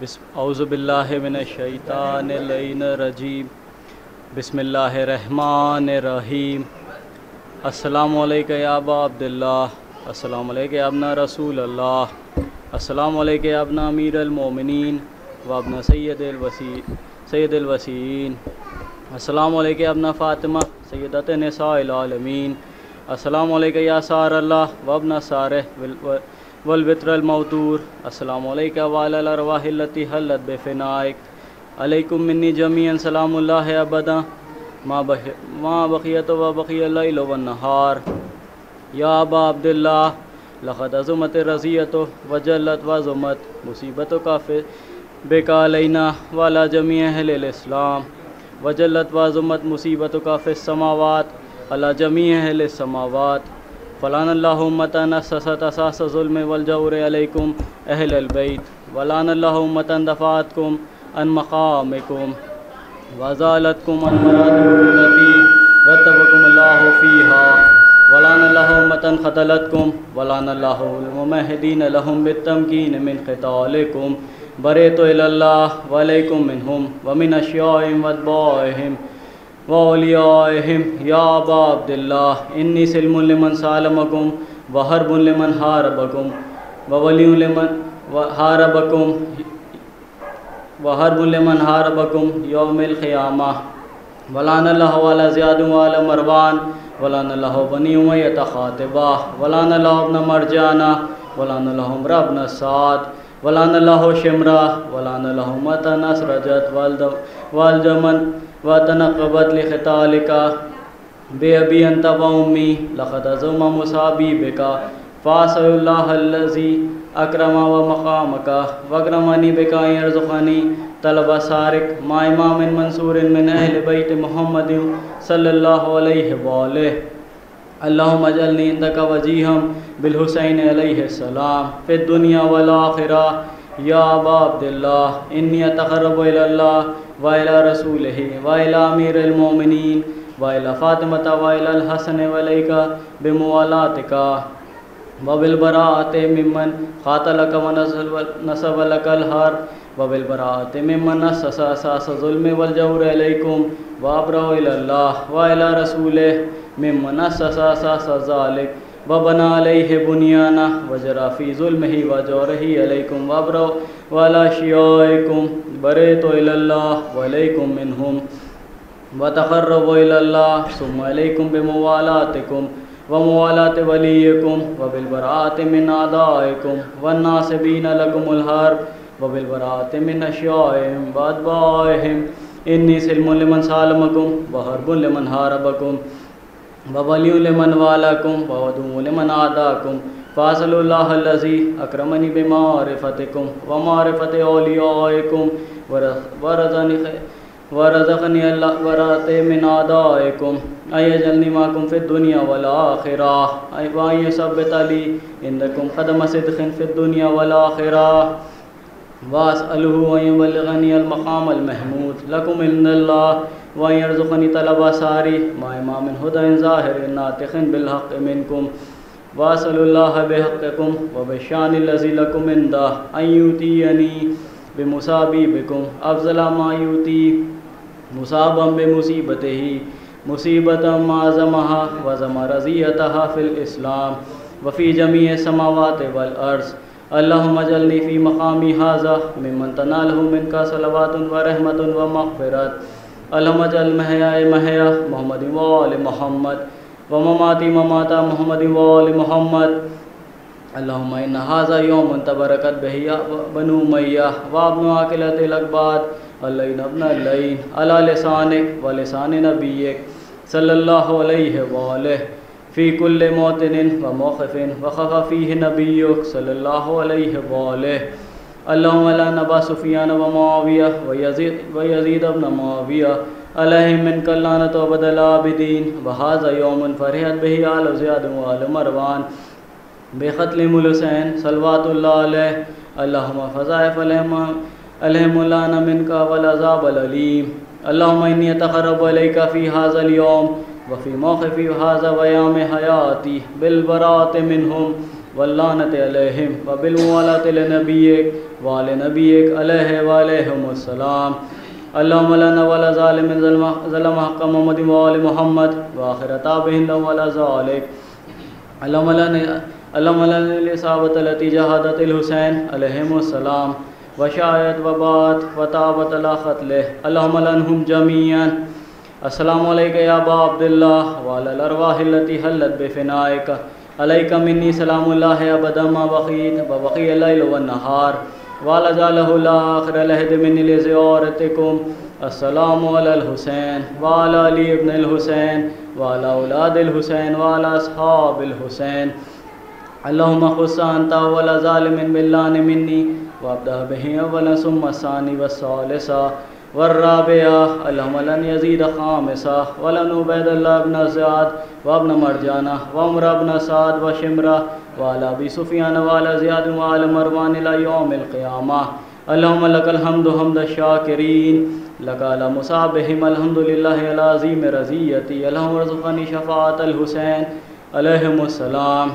اعوذ باللہ من الشیطان اللعین الرجیم بسم اللہ الرحمن الرحیم السلام علیکم یا ابا عبداللہ، السلام علیکم یا ابن رسول اللہ، السلام علیکم یا ابن امیر المومنین و ابن سید الوسیین، السلام علیکم یا ابن فاطمہ سیدۃ نساء العالمین، السلام علیکم یا سار اللہ و ابن سارہ والبتر الموتور، السلام علیکم وعلی الارواح التی حلت بفنائک، علیکم منی جمیعا سلام اللہ ابدا ما بقیت و بقی اللیل والنہار، یا ابا عبداللہ لقد عظمت الرزیۃ وجلت وعظمت مصیبتک بک علینا وعلی جمیع اہل الاسلام، وجلت وعظمت مصیبتک فی السماوات علی جمیع اہل السماوات، فلان اللہ امتن اسست اساس ظلم والجور علیکم اہل البیت، ولان اللہ امتن دفعتکم عن مقامکم وازالتکم عن مراتبکم التی رتبکم اللہ فیہا، ولان اللہ امتن خذلتکم، ولان اللہ الممہدین لہم بالتمکین من قتالکم، بریت اللہ وعلیکم منہم ومن اشیائہم واتباعہم وَأَوْلِيَائِهِمْ یا ابا عبداللہ انی سلم لمن سالمکم وحرب لمن حاربکم وولی لمن حاربکم یوم القیامہ، ولان اللہ علی زیاد وعلی مروان، ولان اللہ بنی امیۃ خاطبہ، ولان اللہ ابن مرجانہ، ولان اللہ عمرو ابن سعد، ولان اللہ شمرہ، ولان اللہ متن اسرجت والجمن وتنقبت لقتالک بے ابی انت و امی، لقد عظم مصابی بک فاسأل اللہ الذی اکرم و مقامک واکرمنی بک ان یرزقنی طلب سارک مع امام منصور من اہل بیت محمد صلی اللہ علیہ وآلہ، اللہم اجعلنی عندک وجیہا بالحسین علیہ السلام فی الدنیا والآخرہ، یا ابا عبداللہ انی اتقرب الی اللہ وإلی رسولہ وإلی امیر المومنین وإلی فاطمۃ وإلی الحسن وإلیک بموالاتک وبالبراءۃ ممن قاتلک ونصب لک الحرب وبالبراءۃ ممن اسس اساس الظلم والجور علیکم وابرأ الی اللہ وإلی رسولہ ممن اسس اساس ذلک وبنى علیہ بنیانہ وجرى فی ظلمہ وجورہ علیکم وابرأ وعلی شیائکم بریت الی اللہ وعلیکم منہم وتقرب الی اللہ ثم علیکم بموالاتکم وموالات ولیکم وبالبراءۃ من اعدائکم والناصبین لکم الحرب وبالبراءۃ من اشیائہم واتباعہم، انی سلم لمن سالمکم وحرب لمن حاربکم وولی لمن والاکم وعدو لمن عاداکم، فاصل اللہ الذی اکرمنی بمعرفتکم ومعرفت اولیائکم ورزقنی اللہ ورات من اعدائکم ان یجعلنی معکم فی الدنیا والآخرہ وان یثبت لی عندکم قدم صدق فی الدنیا والآخرہ واسألہ ان یبلغنی المقام المحمود لکم عند اللہ وان یرزقنی طلب ساری مع امام ہدی ظاہر ناطق بالحق منکم، واسأل اللہ بحقکم وبالشان الذی لکم عندہ ان یؤتینی بمصابی بکم افضل ما یؤتی مصابا بمصیبتہ مصیبتا ما عظمہا وعظم رضیتہا فی الاسلام وفی جمیع السماوات والارض، اللہم اجعلنی فی مقامی ھذا ممن تنالہ منک صلوات ورحمت ومغفرت، اللہم اجعل محیائی محیا محمد وآل محمد ومماتی مماتا محمد وآل محمد، اللہم ان ھذا یوم تبرکت بہ بنو امیہ وابن عاقلۃ الاقباط اللعین ابن اللعین علی لسانک ولسان نبیک صلی اللہ علیہ وآلہ فی کل موطن وموقف وخف فیہ نبیک صلی اللہ علیہ وآلہ، اللہم لا نبا سفیان ومعاویہ ویزید ابن معاویہ علیہم منک اللعنۃ ابد العابدین، وھذا یوم فرحت بہ آل زیاد وآل مروان بقتل الحسین صلوات اللہ علیہ، اللہم فضائف علیہم اللعن منک والعذاب العلیم، اللہم انی اتقرب الیک فی ھذا اليوم وفی موقفی ھذا ویام حیاتی بالبراءۃ منہم واللعنة عليهم وبالموالاة لنبيك وآل نبيك عليه وعليهم السلام. اللهم لا ولا ظالم ظلم حق محمد وآل محمد وآخر تابعين ولا ذلك. اللهم لا للإصابة التي جاهدت الحسين عليهم السلام وشاهدت وبات وتابت على قتله. اللهم لعنهم جميعا. السلام عليك يا أبا عبد الله وعلى الأرواح التي حلت بفنائك. عليك مني سلام الله أبدا ما بقيت وبقي الليل والنهار وعلى جعله الآخر العهد مني لزيارتكم. السلام على الحسين وعلى علي ابن الحسين وعلى أولاد الحسين وعلى أصحاب الحسين. اللهم خص أنت أول ظالم باللعن مني وابدأ به أولا ثم الثاني والثالثة والرابعة. اللهم لن يزيد خامسة ولن عبيد الله بن زياد وابن مرجانة وعمر بن سعد وشمرة وعلى أبي سفيان وعلى زياد وعلى مروان إلى يوم القيامة. اللهم لك الحمد حمد الشاكرين لك على مصابهم. الحمد لله على عظيم رضيتي. اللهم ارزقني شفاعة الحسين عليهم السلام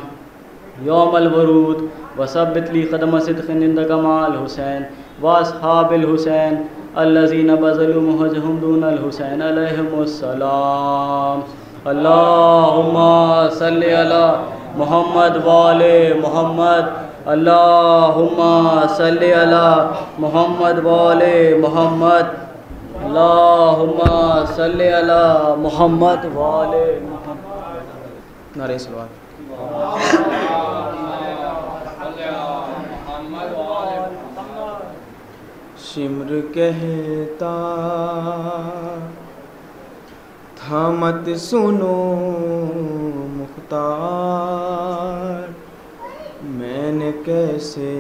يوم الورود وثبت لي قدم صدق عندك مع الحسين وأصحاب الحسين الذين بذلوا مهجهم دون الحسين عليهم السلام. اللهم صل على محمد وآل محمد. اللهم صل على محمد وآل محمد. اللهم صل على محمد وآل محمد. نعرہ صلوات. شمر کہتا تھا مت سنو مختار، میں نے کیسے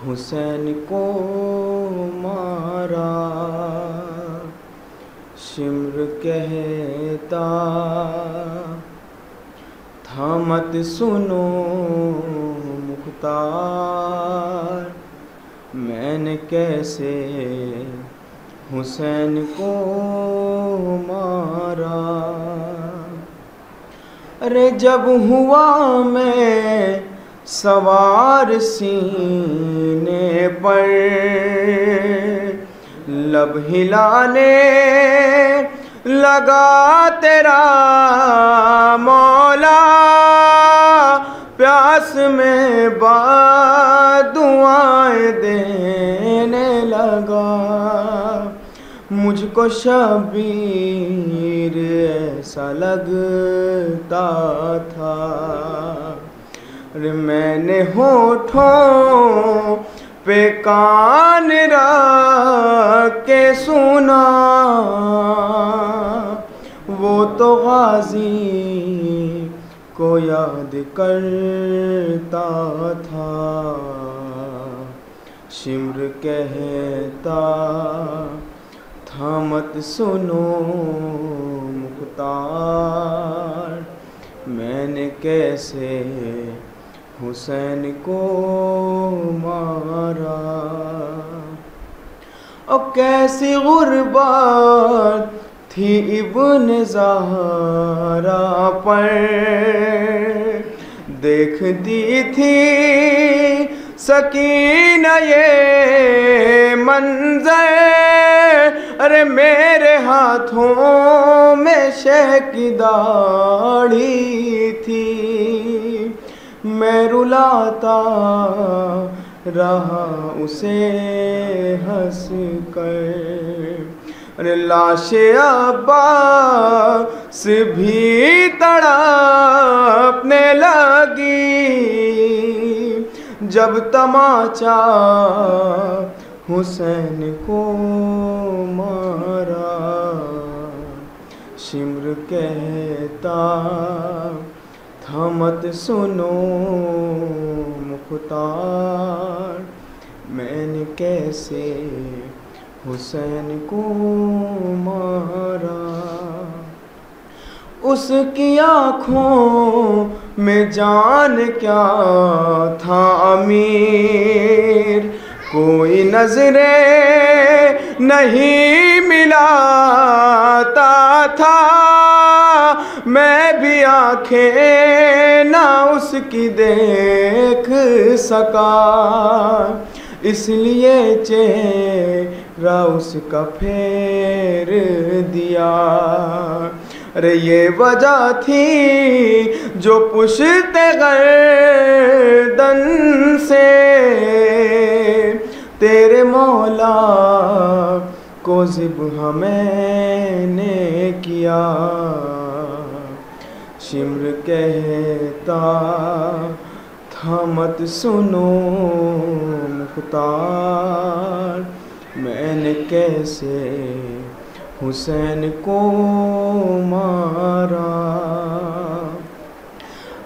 حسین کو مارا. شمر کہتا تھا مت سنو مختار، میں نے کیسے حسین کو مارا. ارے جب ہوا میں سوار سینے پر، لب ہلانے لگا تیرا مولا، پیاس میں دعائیں دینے لگا. مجھ کو شبیر ایسا لگتا تھا، میں نے ہونٹوں پہ کان رکھ کے سنا، وہ تو غازی کو یاد کرتا تھا. شمر کہتا تھا مت سنو مختار، میں نے کیسے حسین کو مارا. اور کیسی غربت تھی ابن زہرا پر، دیکھتی تھی سکینہ یہ منظر. ارے میرے ہاتھوں میں شہ کی داڑھی تھی، میں رلاتا رہا اسے ہنس کر. ارے لاش عباس بھی تڑپنے لگی جب تماچا حسین کو مارا. شمر کہتا تھا مت سنو مختار، میں نے کیسے حسین کو مارا. اس کی آنکھوں میں جان کیا تھا امیر، کوئی نظریں نہیں ملاتا تھا. میں بھی آنکھیں نہ اس کی دیکھ سکا، اس لیے چہرہ اس کا پھیر دیا۔ ارے یہ وجہ تھی جو پشت گردن سے تیرے مولا کو ذبح میں نے کیا۔ شمر کہتا تھا مت سنو مختار، میں نے کیسے حسین کو مارا۔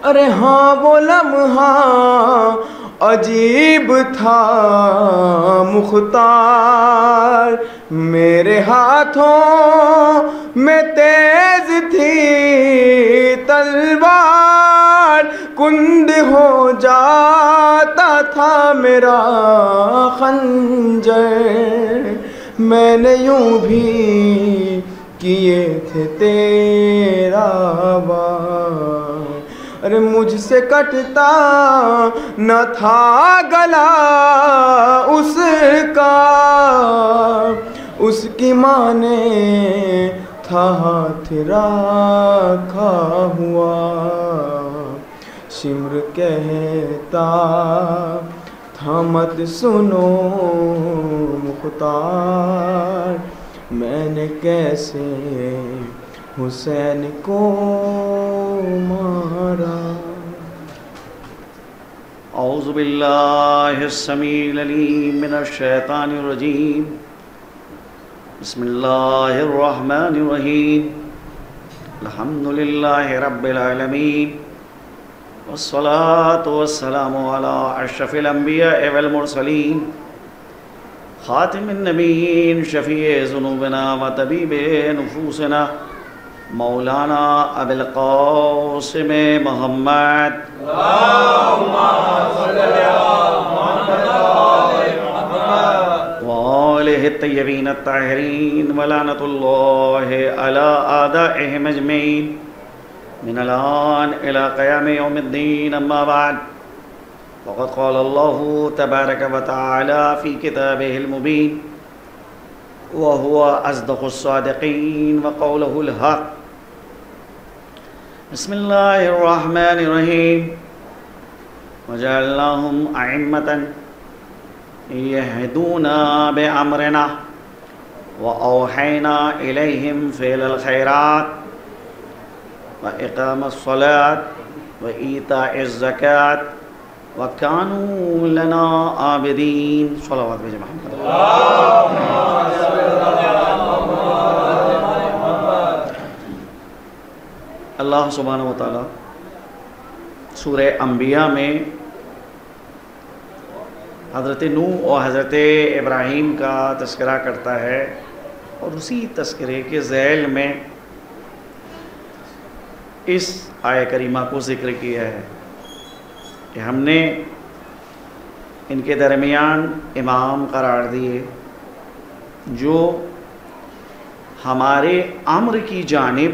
ارے ہاں وہ لمحہ عجیب تھا مختار، میرے ہاتھوں میں تیز تھی تلوار، کند ہو جاتا تھا میرا خنجر، میں نے یوں بھی کیے تھے تیرا وار۔ ارے مجھ سے کٹتا نہ تھا گلا اس کا، اس کی ماں نے تھا ہاتھ رکھا ہوا۔ شمر کہتا تھا مت سنو مختار، میں نے کیسے حسین کو مارا۔ اعوذ باللہ السمیع العلیم من الشیطان الرجیم، بسم اللہ الرحمن الرحیم، الحمد للہ رب العالمین، والصلاة والسلام علی اشرف الانبیاء والمرسلین، خاتم النبیین، شفیع ذنوبنا و طبیب نفوسنا، مولانا ابی القاسم محمد وآلہ الطیبین الطاہرین، ولعنۃ اللہ علی اعدائہم اجمعین من الآن الی قیام یوم الدین، اما بعد، وقد قال اللہ تبارک و تعالی فی کتابہ المبین، وهو أصدق الصادقين وقوله الحق۔ بسم الله الرحمن الرحيم، وجعلناهم أئمة يهدون بأمرنا وأوحينا إليهم فعل الخيرات وإقام الصلاة وإيتاء الزكاة وكانوا لنا عابدين۔ صلوات بجے محمد۔ اللہ سبحانہ وتعالی سورہ انبیاء میں حضرت نوح اور حضرت ابراہیم کا تذکرہ کرتا ہے، اور اسی تذکرے کے ذیل میں اس آیہ کریمہ کو ذکر کیا ہے کہ ہم نے ان کے درمیان امام قرار دیے جو ہمارے امر کی جانب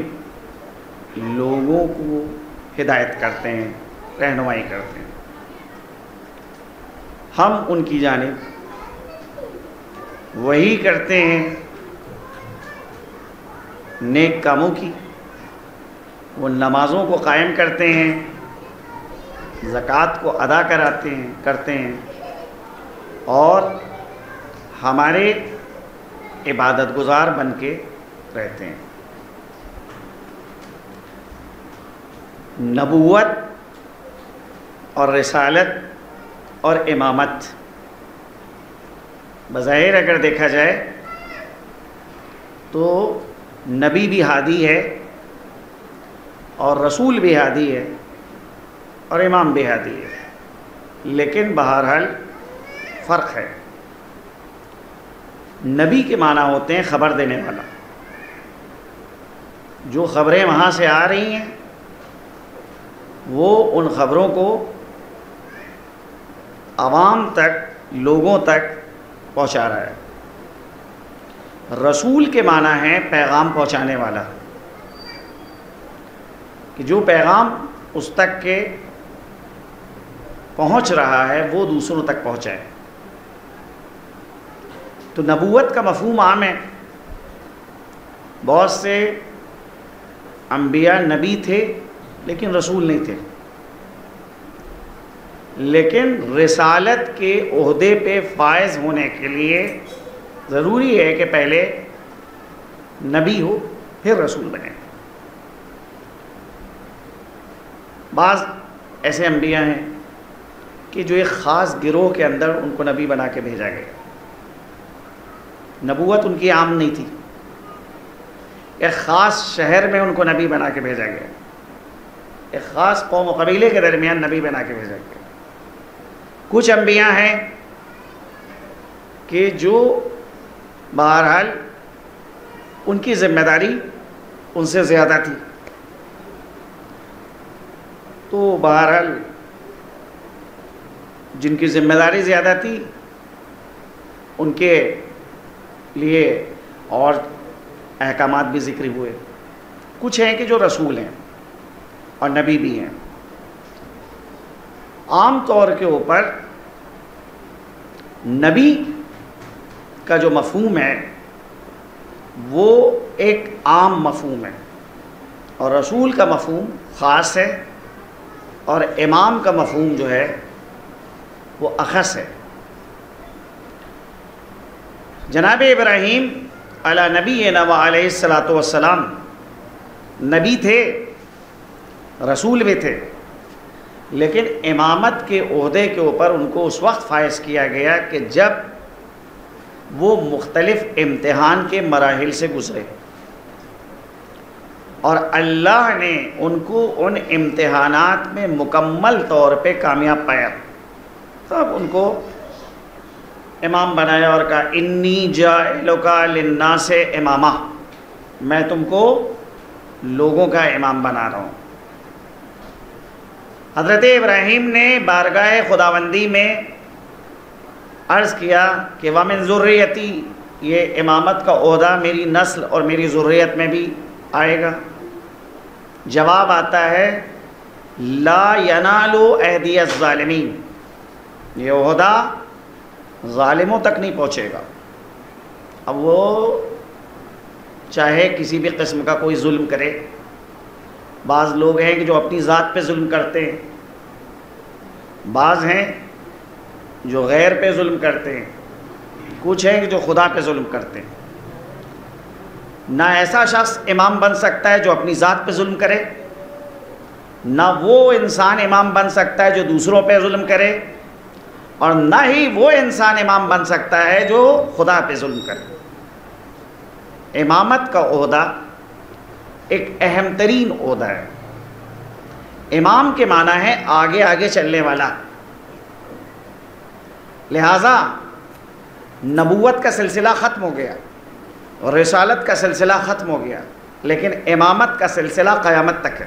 لوگوں کو ہدایت کرتے ہیں، رہنمائی کرتے ہیں۔ ہم ان کی جانب وہی کرتے ہیں نیک کاموں کی، وہ نمازوں کو قائم کرتے ہیں، زکوٰۃ کو ادا کرتے ہیں اور ہمارے عبادت گزار بن کے رہتے ہیں۔ نبوت اور رسالت اور امامت بظاہر اگر دیکھا جائے تو نبی بھی ہادی ہے اور رسول بھی ہادی ہے اور امام بھی ہادی ہے، لیکن بہرحال فرق ہے۔ نبی کے معنی ہوتے ہیں خبر دینے والا، جو خبریں وہاں سے آ رہی ہیں وہ ان خبروں کو عوام تک، لوگوں تک پہنچا رہا ہے۔ رسول کے معنی ہے پیغام پہنچانے والا، کہ جو پیغام اس تک کے پہنچ رہا ہے وہ دوسروں تک پہنچائے۔ تو نبوت کا مفہوم عام ہے، بہت سے انبیاء نبی تھے لیکن رسول نہیں تھے، لیکن رسالت کے عہدے پہ فائز ہونے کے لیے ضروری ہے کہ پہلے نبی ہو پھر رسول بنے۔ بعض ایسے انبیاء ہیں کہ جو ایک خاص گروہ کے اندر ان کو نبی بنا کے بھیجا گیا، نبوت ان کی عام نہیں تھی، ایک خاص شہر میں ان کو نبی بنا کے بھیجا گیا، ایک خاص قوم و قبیلے کے درمیان نبی بنا کے بھیجا گیا۔ کچھ انبیاء ہیں کہ جو بہرحال ان کی ذمہ داری ان سے زیادہ تھی، تو بہرحال جن کی ذمہ داری زیادہ تھی ان کے لیے اور احکامات بھی ذکر ہوئے۔ کچھ ہیں کہ جو رسول ہیں اور نبی بھی ہیں۔ عام طور کے اوپر نبی کا جو مفہوم ہے وہ ایک عام مفہوم ہے، اور رسول کا مفہوم خاص ہے، اور امام کا مفہوم جو ہے وہ اخص ہے۔ جناب ابراہیم علی نبینا و علیہ الصلاۃ والسلام نبی تھے، رسول بھی تھے، لیکن امامت کے عہدے کے اوپر ان کو اس وقت فائز کیا گیا کہ جب وہ مختلف امتحان کے مراحل سے گزرے، اور اللہ نے ان کو ان امتحانات میں مکمل طور پہ کامیاب پایا، تب ان کو امام بنایا اور کہا انی جاعلک للناس امامہ، میں تم کو لوگوں کا امام بنا رہا ہوں۔ حضرت ابراہیم نے بارگاہ خداوندی میں عرض کیا کہ وَمِن ذُرِّيَّتِي، یہ امامت کا عہدہ میری نسل اور میری ذریت میں بھی آئے گا۔ جواب آتا ہے لا ینال عہدی الظالمین، یہ عہدہ ظالموں تک نہیں پہنچے گا۔ اب وہ چاہے کسی بھی قسم کا کوئی ظلم کرے، بعض لوگ ہیں کہ جو اپنی ذات پہ ظلم کرتے ہیں، بعض ہیں جو غیر پہ ظلم کرتے ہیں، کچھ ہیں کہ جو خدا پہ ظلم کرتے ہیں۔ نہ ایسا شخص امام بن سکتا ہے جو اپنی ذات پہ ظلم کرے، نہ وہ انسان امام بن سکتا ہے جو دوسروں پہ ظلم کرے، اور نہ ہی وہ انسان امام بن سکتا ہے جو خدا پہ ظلم کرے۔ امامت کا عہدہ ایک اہم ترین عہدہ ہے۔ امام کے معنی ہے آگے آگے چلنے والا، لہذا نبوت کا سلسلہ ختم ہو گیا اور رسالت کا سلسلہ ختم ہو گیا، لیکن امامت کا سلسلہ قیامت تک ہے۔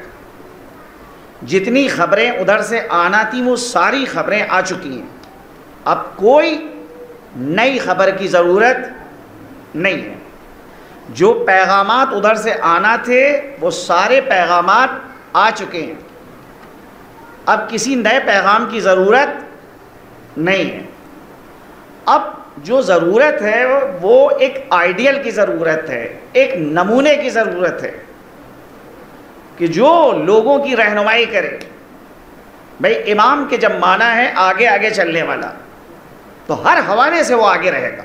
جتنی خبریں ادھر سے آنا تھیں وہ ساری خبریں آ چکی ہیں، اب کوئی نئی خبر کی ضرورت نہیں ہے۔ جو پیغامات ادھر سے آنا تھے وہ سارے پیغامات آ چکے ہیں، اب کسی نئے پیغام کی ضرورت نہیں ہے۔ اب جو ضرورت ہے وہ ایک آئیڈیل کی ضرورت ہے، ایک نمونے کی ضرورت ہے کہ جو لوگوں کی رہنمائی کرے۔ بھئی امام کے جب معنی ہے آگے آگے چلنے والا، تو ہر حوالے سے وہ آگے رہے گا،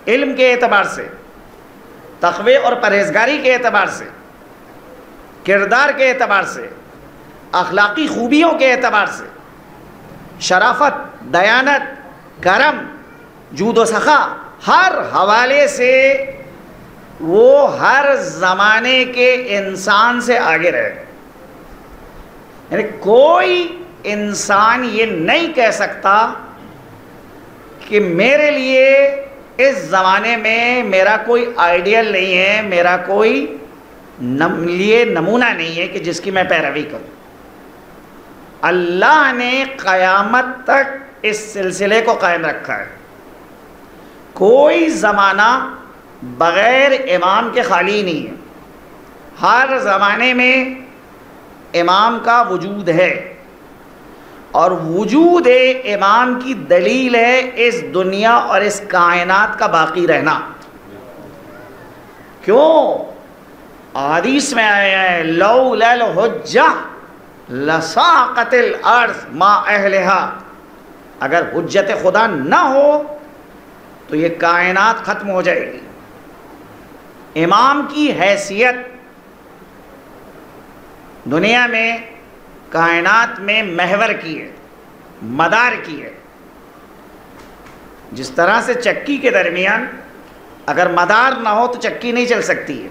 علم کے اعتبار سے، تقوی اور پرہیزگاری کے اعتبار سے، کردار کے اعتبار سے، اخلاقی خوبیوں کے اعتبار سے، شرافت، دیانت، کرم، جود و سخا، ہر حوالے سے وہ ہر زمانے کے انسان سے آگے رہے گا۔ یعنی کوئی انسان یہ نہیں کہہ سکتا کہ میرے لیے اس زمانے میں میرا کوئی آئیڈیل نہیں ہے، میرا کوئی لیے نمونہ نہیں ہے کہ جس کی میں پیروی کروں۔ اللہ نے قیامت تک اس سلسلے کو قائم رکھا ہے۔ کوئی زمانہ بغیر امام کے خالی نہیں ہے۔ ہر زمانے میں امام کا وجود ہے، اور وجود امام کی دلیل ہے اس دنیا اور اس کائنات کا باقی رہنا۔ کیوں؟ حدیث میں آیا ہے لولا الحجہ لساقت الارض ما اہلہا، اگر حجت خدا نہ ہو تو یہ کائنات ختم ہو جائے گی۔ امام کی حیثیت دنیا میں کائنات میں محور کی ہے، مدار کی ہے۔ جس طرح سے چکی کے درمیان اگر مدار نہ ہو تو چکی نہیں چل سکتی ہے،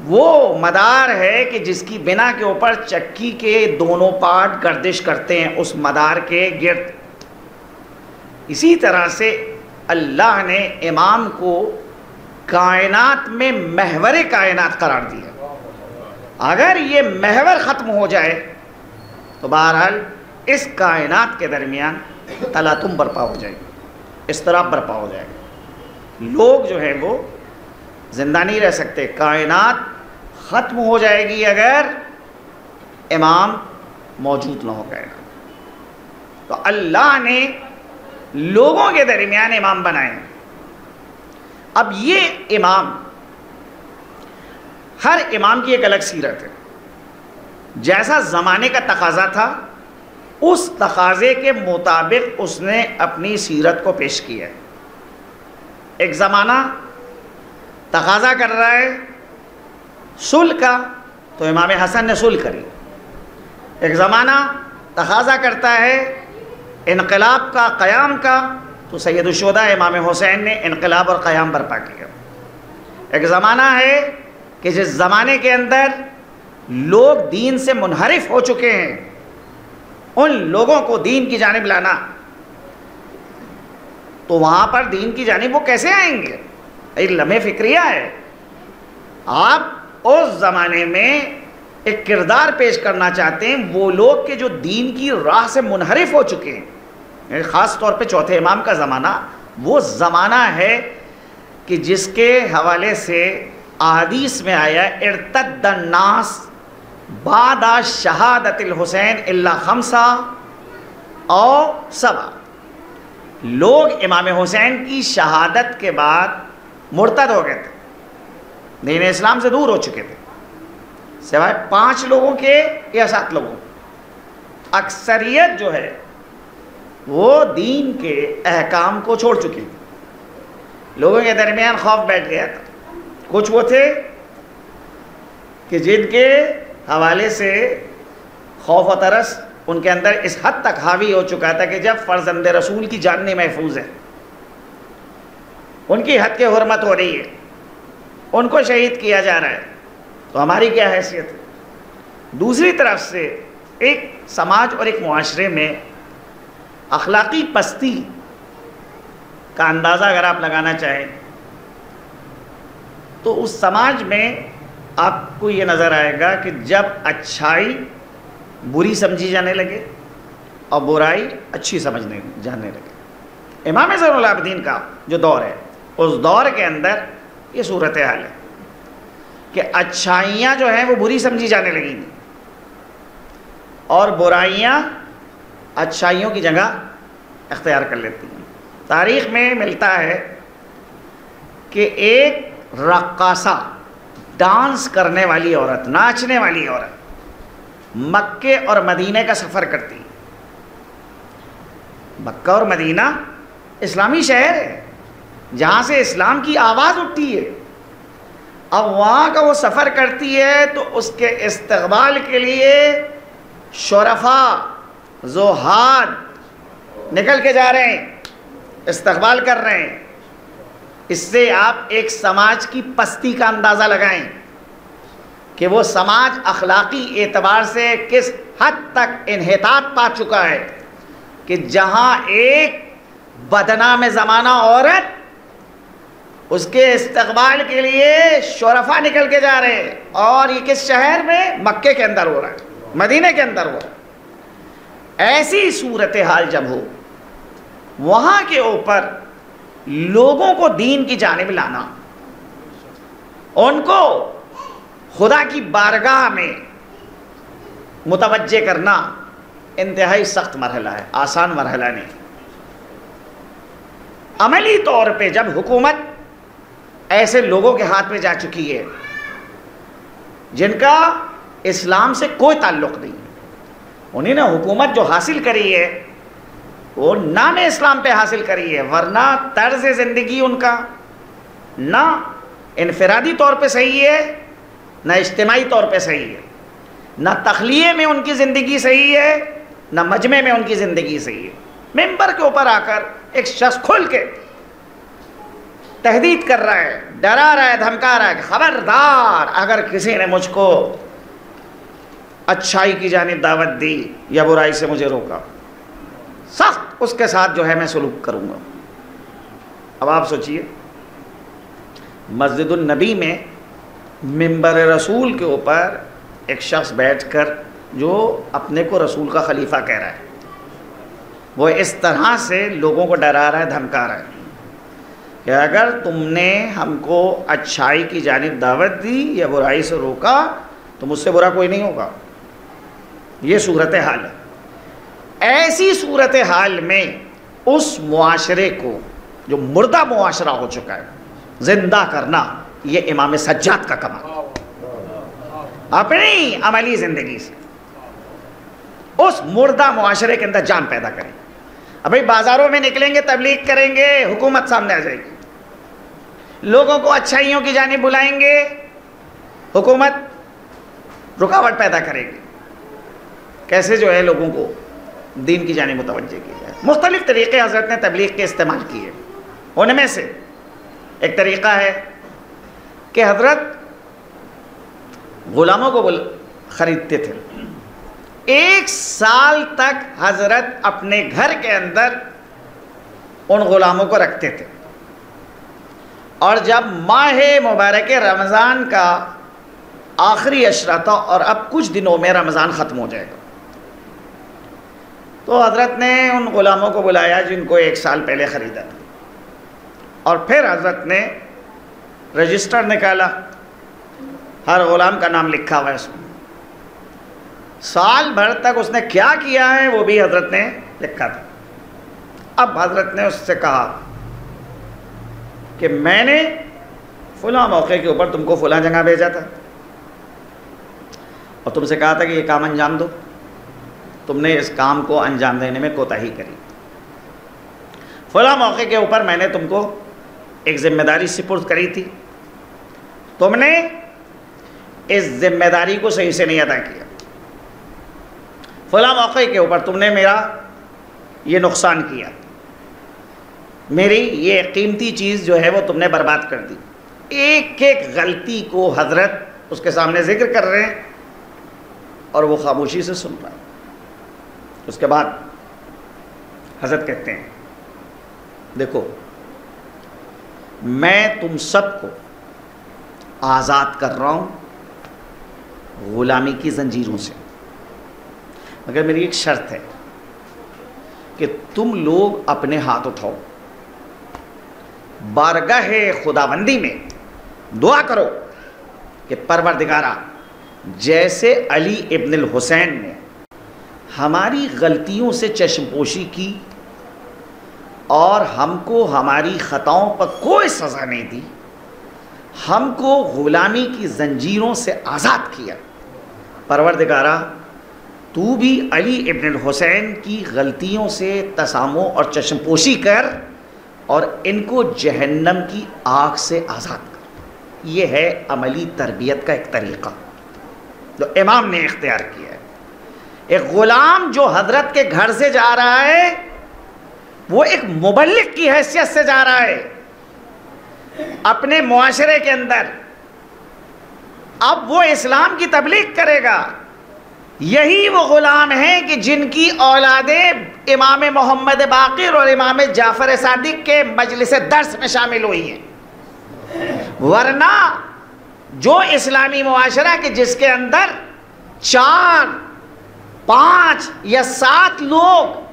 وہ مدار ہے کہ جس کی بنا کے اوپر چکی کے دونوں پارٹ گردش کرتے ہیں اس مدار کے گرد۔ اسی طرح سے اللہ نے امام کو کائنات میں محور کائنات قرار دیا۔ اگر یہ محور ختم ہو جائے تو بہرحال اس کائنات کے درمیان تلاطم برپا ہو جائے گا، اضطراب برپا ہو جائے گا، لوگ جو ہیں وہ زندہ نہیں رہ سکتے۔ کائنات ختم ہو جائے گی اگر امام موجود نہ ہو گئے گا۔ تو اللہ نے لوگوں کے درمیان امام بنائے۔ اب یہ امام، ہر امام کی ایک الگ سیرت ہے، جیسا زمانے کا تقاضا تھا اس تقاضے کے مطابق اس نے اپنی سیرت کو پیش کیا ہے۔ ایک زمانہ تقاضا کر رہا ہے صلح کا تو امام حسن نے صلح کری، ایک زمانہ تقاضا کرتا ہے انقلاب کا، قیام کا، تو سید الشہداء امام حسین نے انقلاب اور قیام برپا کیا۔ ایک زمانہ ہے کہ جس زمانے کے اندر لوگ دین سے منحرف ہو چکے ہیں ان لوگوں کو دین کی جانب لانا، تو وہاں پر دین کی جانب وہ کیسے آئیں گے؟ ایک لمحہ فکریہ ہے۔ آپ اس زمانے میں ایک کردار پیش کرنا چاہتے ہیں وہ لوگ کہ جو دین کی راہ سے منحرف ہو چکے ہیں، خاص طور پہ چوتھے امام کا زمانہ وہ زمانہ ہے کہ جس کے حوالے سے احادیث میں آیا ارتد الناس بعد شہادت الحسین الا خمسہ اور سبع، لوگ امام حسین کی شہادت کے بعد مرتد ہو گئے تھے، دین اسلام سے دور ہو چکے تھے، سوائے 5 لوگوں کے یا 7 لوگوں۔ اکثریت جو ہے وہ دین کے احکام کو چھوڑ چکی تھی، لوگوں کے درمیان خوف بیٹھ گیا تھا۔ کچھ وہ تھے کہ جن کے حوالے سے خوف و ترس ان کے اندر اس حد تک حاوی ہو چکا تھا کہ جب فرزند رسول کی جان نہیں محفوظ ہے، ان کی حد کے حرمت ہو رہی ہے، ان کو شہید کیا جا رہا ہے، تو ہماری کیا حیثیت ہے؟ دوسری طرف سے ایک سماج اور ایک معاشرے میں اخلاقی پستی کا اندازہ اگر آپ لگانا چاہیں تو اس سماج میں آپ کو یہ نظر آئے گا کہ جب اچھائی بری سمجھی جانے لگے اور برائی اچھی سمجھنے جانے لگے۔ امام زین العابدین کا جو دور ہے اس دور کے اندر یہ صورتحال ہے کہ اچھائیاں جو ہیں وہ بری سمجھی جانے لگیں گی اور برائیاں اچھائیوں کی جگہ اختیار کر لیتی ہیں۔ تاریخ میں ملتا ہے کہ ایک رقاصہ، ڈانس کرنے والی عورت، ناچنے والی عورت مکے اور مدینہ کا سفر کرتی۔ مکہ اور مدینہ اسلامی شہر ہے جہاں سے اسلام کی آواز اٹھتی ہے، اب وہاں کا وہ سفر کرتی ہے تو اس کے استقبال کے لیے شرفاء، زہاد نکل کے جا رہے ہیں، استقبال کر رہے ہیں۔ اس سے آپ ایک سماج کی پستی کا اندازہ لگائیں کہ وہ سماج اخلاقی اعتبار سے کس حد تک انحطاط پا چکا ہے کہ جہاں ایک بدنام زمانہ عورت اس کے استقبال کے لیے شرفاء نکل کے جا رہے ہیں، اور یہ کس شہر میں؟ مکے کے اندر ہو رہا ہے، مدینہ کے اندر ہو رہا ہے۔ ایسی صورتحال جب ہو وہاں کے اوپر لوگوں کو دین کی جانب لانا، ان کو خدا کی بارگاہ میں متوجہ کرنا انتہائی سخت مرحلہ ہے، آسان مرحلہ نہیں۔ عملی طور پہ جب حکومت ایسے لوگوں کے ہاتھ میں جا چکی ہے جن کا اسلام سے کوئی تعلق نہیں، انہیں نے حکومت جو حاصل کری ہے وہ نام اسلام پہ حاصل کری ہے، ورنہ طرز زندگی ان کا نہ انفرادی طور پہ صحیح ہے، نہ اجتماعی طور پہ صحیح ہے، نہ تخلیے میں ان کی زندگی صحیح ہے، نہ مجمع میں ان کی زندگی صحیح ہے۔ ممبر کے اوپر آ کر ایک شخص کھل کے تہدید کر رہا ہے، ڈرا رہا ہے، دھمکا رہا ہے کہ خبردار اگر کسی نے مجھ کو اچھائی کی جانب دعوت دی یا برائی سے مجھے روکا، سخت اس کے ساتھ جو ہے میں سلوک کروں گا۔ اب آپ سوچئے، مسجد النبی میں منبر رسول کے اوپر ایک شخص بیٹھ کر جو اپنے کو رسول کا خلیفہ کہہ رہا ہے، وہ اس طرح سے لوگوں کو ڈرا رہا ہے، دھمکا رہا ہے کہ اگر تم نے ہم کو اچھائی کی جانب دعوت دی یا برائی سے روکا تو مجھ سے برا کوئی نہیں ہوگا۔ یہ صورتحال ہے۔ ایسی صورتحال میں اس معاشرے کو جو مردہ معاشرہ ہو چکا ہے زندہ کرنا، یہ امام سجاد کا کمال، اپنی عملی زندگی سے اس مردہ معاشرے کے اندر جان پیدا کریں۔ ابھی بازاروں میں نکلیں گے، تبلیغ کریں گے، حکومت سامنے آ جائے گی، لوگوں کو اچھائیوں کی جانب بلائیں گے، حکومت رکاوٹ پیدا کرے گی۔ کیسے جو ہے لوگوں کو دین کی جانب متوجہ کیا جائے؟ مختلف طریقے حضرت نے تبلیغ کے استعمال کیے۔ ان میں سے ایک طریقہ ہے کہ حضرت غلاموں کو خریدتے تھے۔ 1 سال تک حضرت اپنے گھر کے اندر ان غلاموں کو رکھتے تھے، اور جب ماہ مبارک رمضان کا آخری عشرہ تھا اور اب کچھ دنوں میں رمضان ختم ہو جائے گا، تو حضرت نے ان غلاموں کو بلایا جن کو 1 سال پہلے خریدا تھا، اور پھر حضرت نے رجسٹر نکالا، ہر غلام کا نام لکھا ہوا ہے اس میں، سال بھر تک اس نے کیا کیا ہے وہ بھی حضرت نے لکھا تھا۔ اب حضرت نے اس سے کہا کہ میں نے فلاں موقع کے اوپر تم کو فلاں جگہ بھیجا تھا اور تم سے کہا تھا کہ یہ کام انجام دو، تم نے اس کام کو انجام دینے میں کوتاہی کری۔ فلاں موقع کے اوپر میں نے تم کو ایک ذمہ داری سپرد کری تھی، تم نے اس ذمہ داری کو صحیح سے نہیں ادا کیا، فلاں موقع کے اوپر تم نے میرا یہ نقصان کیا، میری یہ قیمتی چیز جو ہے وہ تم نے برباد کر دی۔ ایک ایک غلطی کو حضرت اس کے سامنے ذکر کر رہے ہیں اور وہ خاموشی سے سن رہا ہے۔ اس کے بعد حضرت کہتے ہیں، دیکھو میں تم سب کو آزاد کر رہا ہوں غلامی کی زنجیروں سے، مگر میری ایک شرط ہے کہ تم لوگ اپنے ہاتھ اٹھاؤ، بارگاہ خداوندی میں دعا کرو کہ پروردگارا جیسے علی ابن الحسین نے ہماری غلطیوں سے چشم پوشی کی اور ہم کو ہماری خطاؤں پر کوئی سزا نہیں دی، ہم کو غلامی کی زنجیروں سے آزاد کیا، پروردگارا تو بھی علی ابن الحسین کی غلطیوں سے تسامح اور چشم پوشی کر اور ان کو جہنم کی آگ سے آزاد کر۔ یہ ہے عملی تربیت کا ایک طریقہ جو امام نے اختیار کیا ہے۔ ایک غلام جو حضرت کے گھر سے جا رہا ہے وہ ایک مبلغ کی حیثیت سے جا رہا ہے اپنے معاشرے کے اندر، اب وہ اسلام کی تبلیغ کرے گا۔ یہی وہ غلام ہیں کہ جن کی اولادیں امام محمد باقر اور امام جعفر صادق کے مجلس درس میں شامل ہوئی ہیں، ورنہ جو اسلامی معاشرہ کہ جس کے اندر 4 5 یا 7 لوگ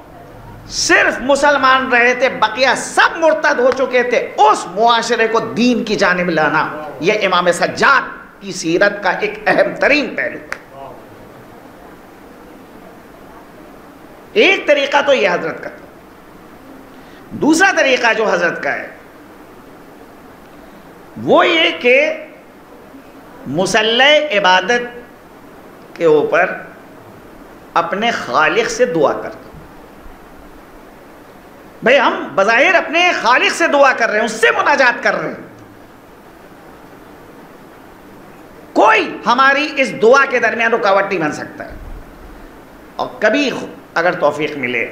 صرف مسلمان رہے تھے، بقیہ سب مرتد ہو چکے تھے، اس معاشرے کو دین کی جانب لانا یہ امام سجاد کی سیرت کا ایک اہم ترین پہلو ہے۔ ایک طریقہ تو یہ حضرت کا تھا. دوسرا طریقہ جو حضرت کا ہے وہ یہ کہ مصلی عبادت کے اوپر اپنے خالق سے دعا کرتے. بھئی ہم بظاہر اپنے خالق سے دعا کر رہے ہیں، اس سے مناجات کر رہے ہیں، کوئی ہماری اس دعا کے درمیان رکاوٹ نہیں بن سکتا ہے. اور کبھی اگر توفیق ملے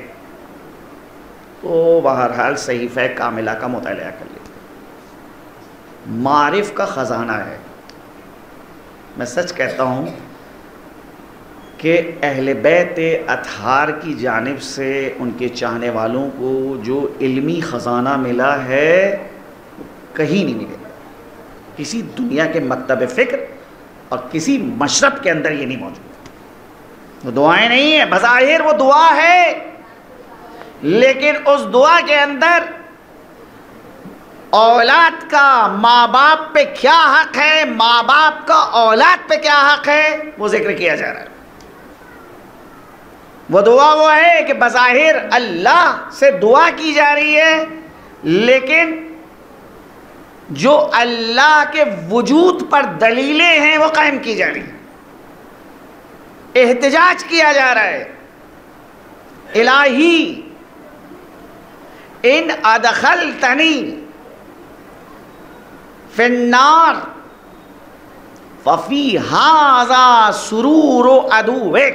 تو بہرحال صحیفہ کاملہ کا مطالعہ کر لیتے. معارف کا خزانہ ہے. میں سچ کہتا ہوں کہ اہل بیت اطہار کی جانب سے ان کے چاہنے والوں کو جو علمی خزانہ ملا ہے کہیں نہیں ملے. کسی دنیا کے مکتب فکر اور کسی مشرب کے اندر یہ نہیں موجود. وہ دعائیں نہیں ہیں، بظاہر وہ دعا ہے، لیکن اس دعا کے اندر اولاد کا ماں باپ پہ کیا حق ہے، ماں باپ کا اولاد پہ کیا حق ہے، وہ ذکر کیا جا رہا ہے. وہ دعا وہ ہے کہ بظاہر اللہ سے دعا کی جا رہی ہے، لیکن جو اللہ کے وجود پر دلیلیں ہیں وہ قائم کی جا رہی ہیں، احتجاج کیا جا رہا ہے. الہی ان ادخلتنی فی النار ففی ھذا سرور عدوک،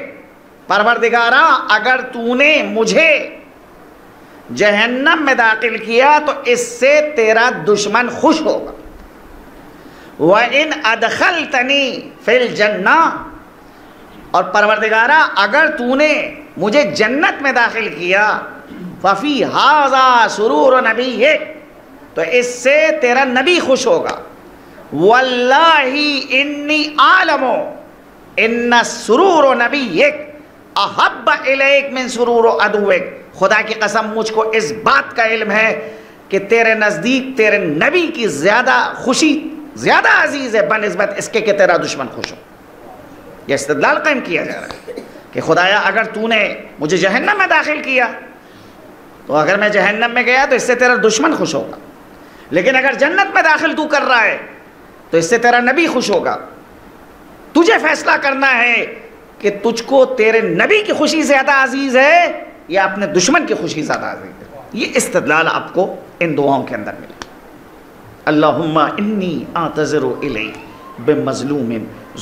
پروردگارا اگر تو نے مجھے جہنم میں داخل کیا تو اس سے تیرا دشمن خوش ہوگا. وَإِنْ أَدْخَلْتَنِي فِي الْجَنَّةِ، اور پروردگارا اگر تو نے مجھے جنت میں داخل کیا فَفِي هَذَا سُرُورُ نَبِيِّكَ، تو اس سے تیرا نبی خوش ہوگا. وَاللَّهِ إِنِّي أَعْلَمُ إِنَّ سُرُورُ نَبِيِّكَ أَحَبَّ إِلَيْكَ مِنْ سُرُورُ عَدُوِّكَ، خدا کی قسم مجھ کو اس بات کا علم ہے کہ تیرے نزدیک تیرے نبی کی زیادہ خوشی زیادہ عزیز ہے بنسبت اس کے کہ تیرا دشمن خوش ہو. یہ استدلال قائم کیا جا رہا ہے کہ خدایا اگر تو نے مجھے جہنم میں داخل کیا تو اگر میں جہنم میں گیا تو اس سے تیرا دشمن خوش ہوگا، لیکن اگر جنت میں داخل تو کر رہا ہے تو اس سے تیرا نبی خوش ہوگا. تجھے فیصلہ کرنا ہے کہ تجھ کو تیرے نبی کی خوشی زیادہ عزیز ہے یا اپنے دشمن کی خوشی زیادہ عزیز ہے. یہ استدلال آپ کو ان دعاؤں کے اندر ملے. اللہم انی اعتذر الیک بمظلوم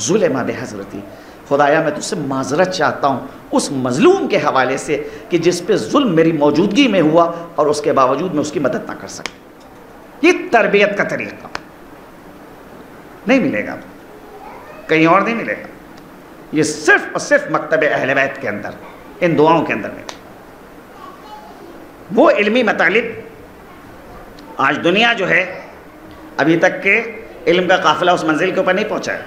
ظلم بحضرتی، خدایا میں تجھ سے معذرت چاہتا ہوں اس مظلوم کے حوالے سے کہ جس پہ ظلم میری موجودگی میں ہوا اور اس کے باوجود میں اس کی مدد نہ کر سکا. یہ تربیت کا طریقہ نہیں ملے گا، کہیں اور نہیں ملے گا. یہ صرف اور صرف مکتب اہل بیت کے اندر ان دعاؤں کے اندر ملے. وہ علمی مطالب آج دنیا جو ہے ابھی تک کے علم کا قافلہ اس منزل کے اوپر نہیں پہنچا ہے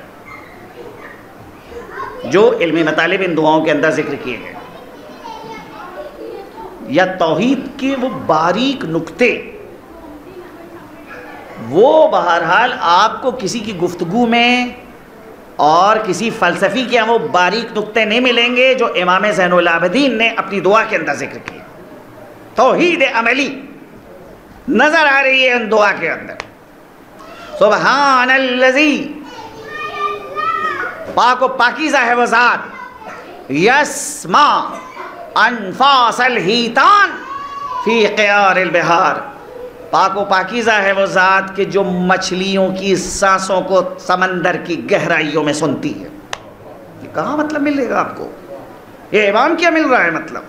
جو علمی مطالب ان دعاؤں کے اندر ذکر کیے گئے، یا توحید کے وہ باریک نکتے، وہ بہرحال آپ کو کسی کی گفتگو میں اور کسی فلسفی کے وہ باریک نکتے نہیں ملیں گے جو امام زین العابدین نے اپنی دعا کے اندر ذکر کیے. توحید عملی نظر آ رہی ہے ان دعا کے اندر. سبحان الذی، پاک و پاکیزہ ہے وہ ذات، یسمع انفاس الحیتان فی قیار البحار، پاک و پاکیزہ ہے وہ ذات کہ جو مچھلیوں کی سانسوں کو سمندر کی گہرائیوں میں سنتی ہے. یہ کہاں مطلب ملے گا آپ کو؟ یہ عوام کیا مل رہا ہے مطلب؟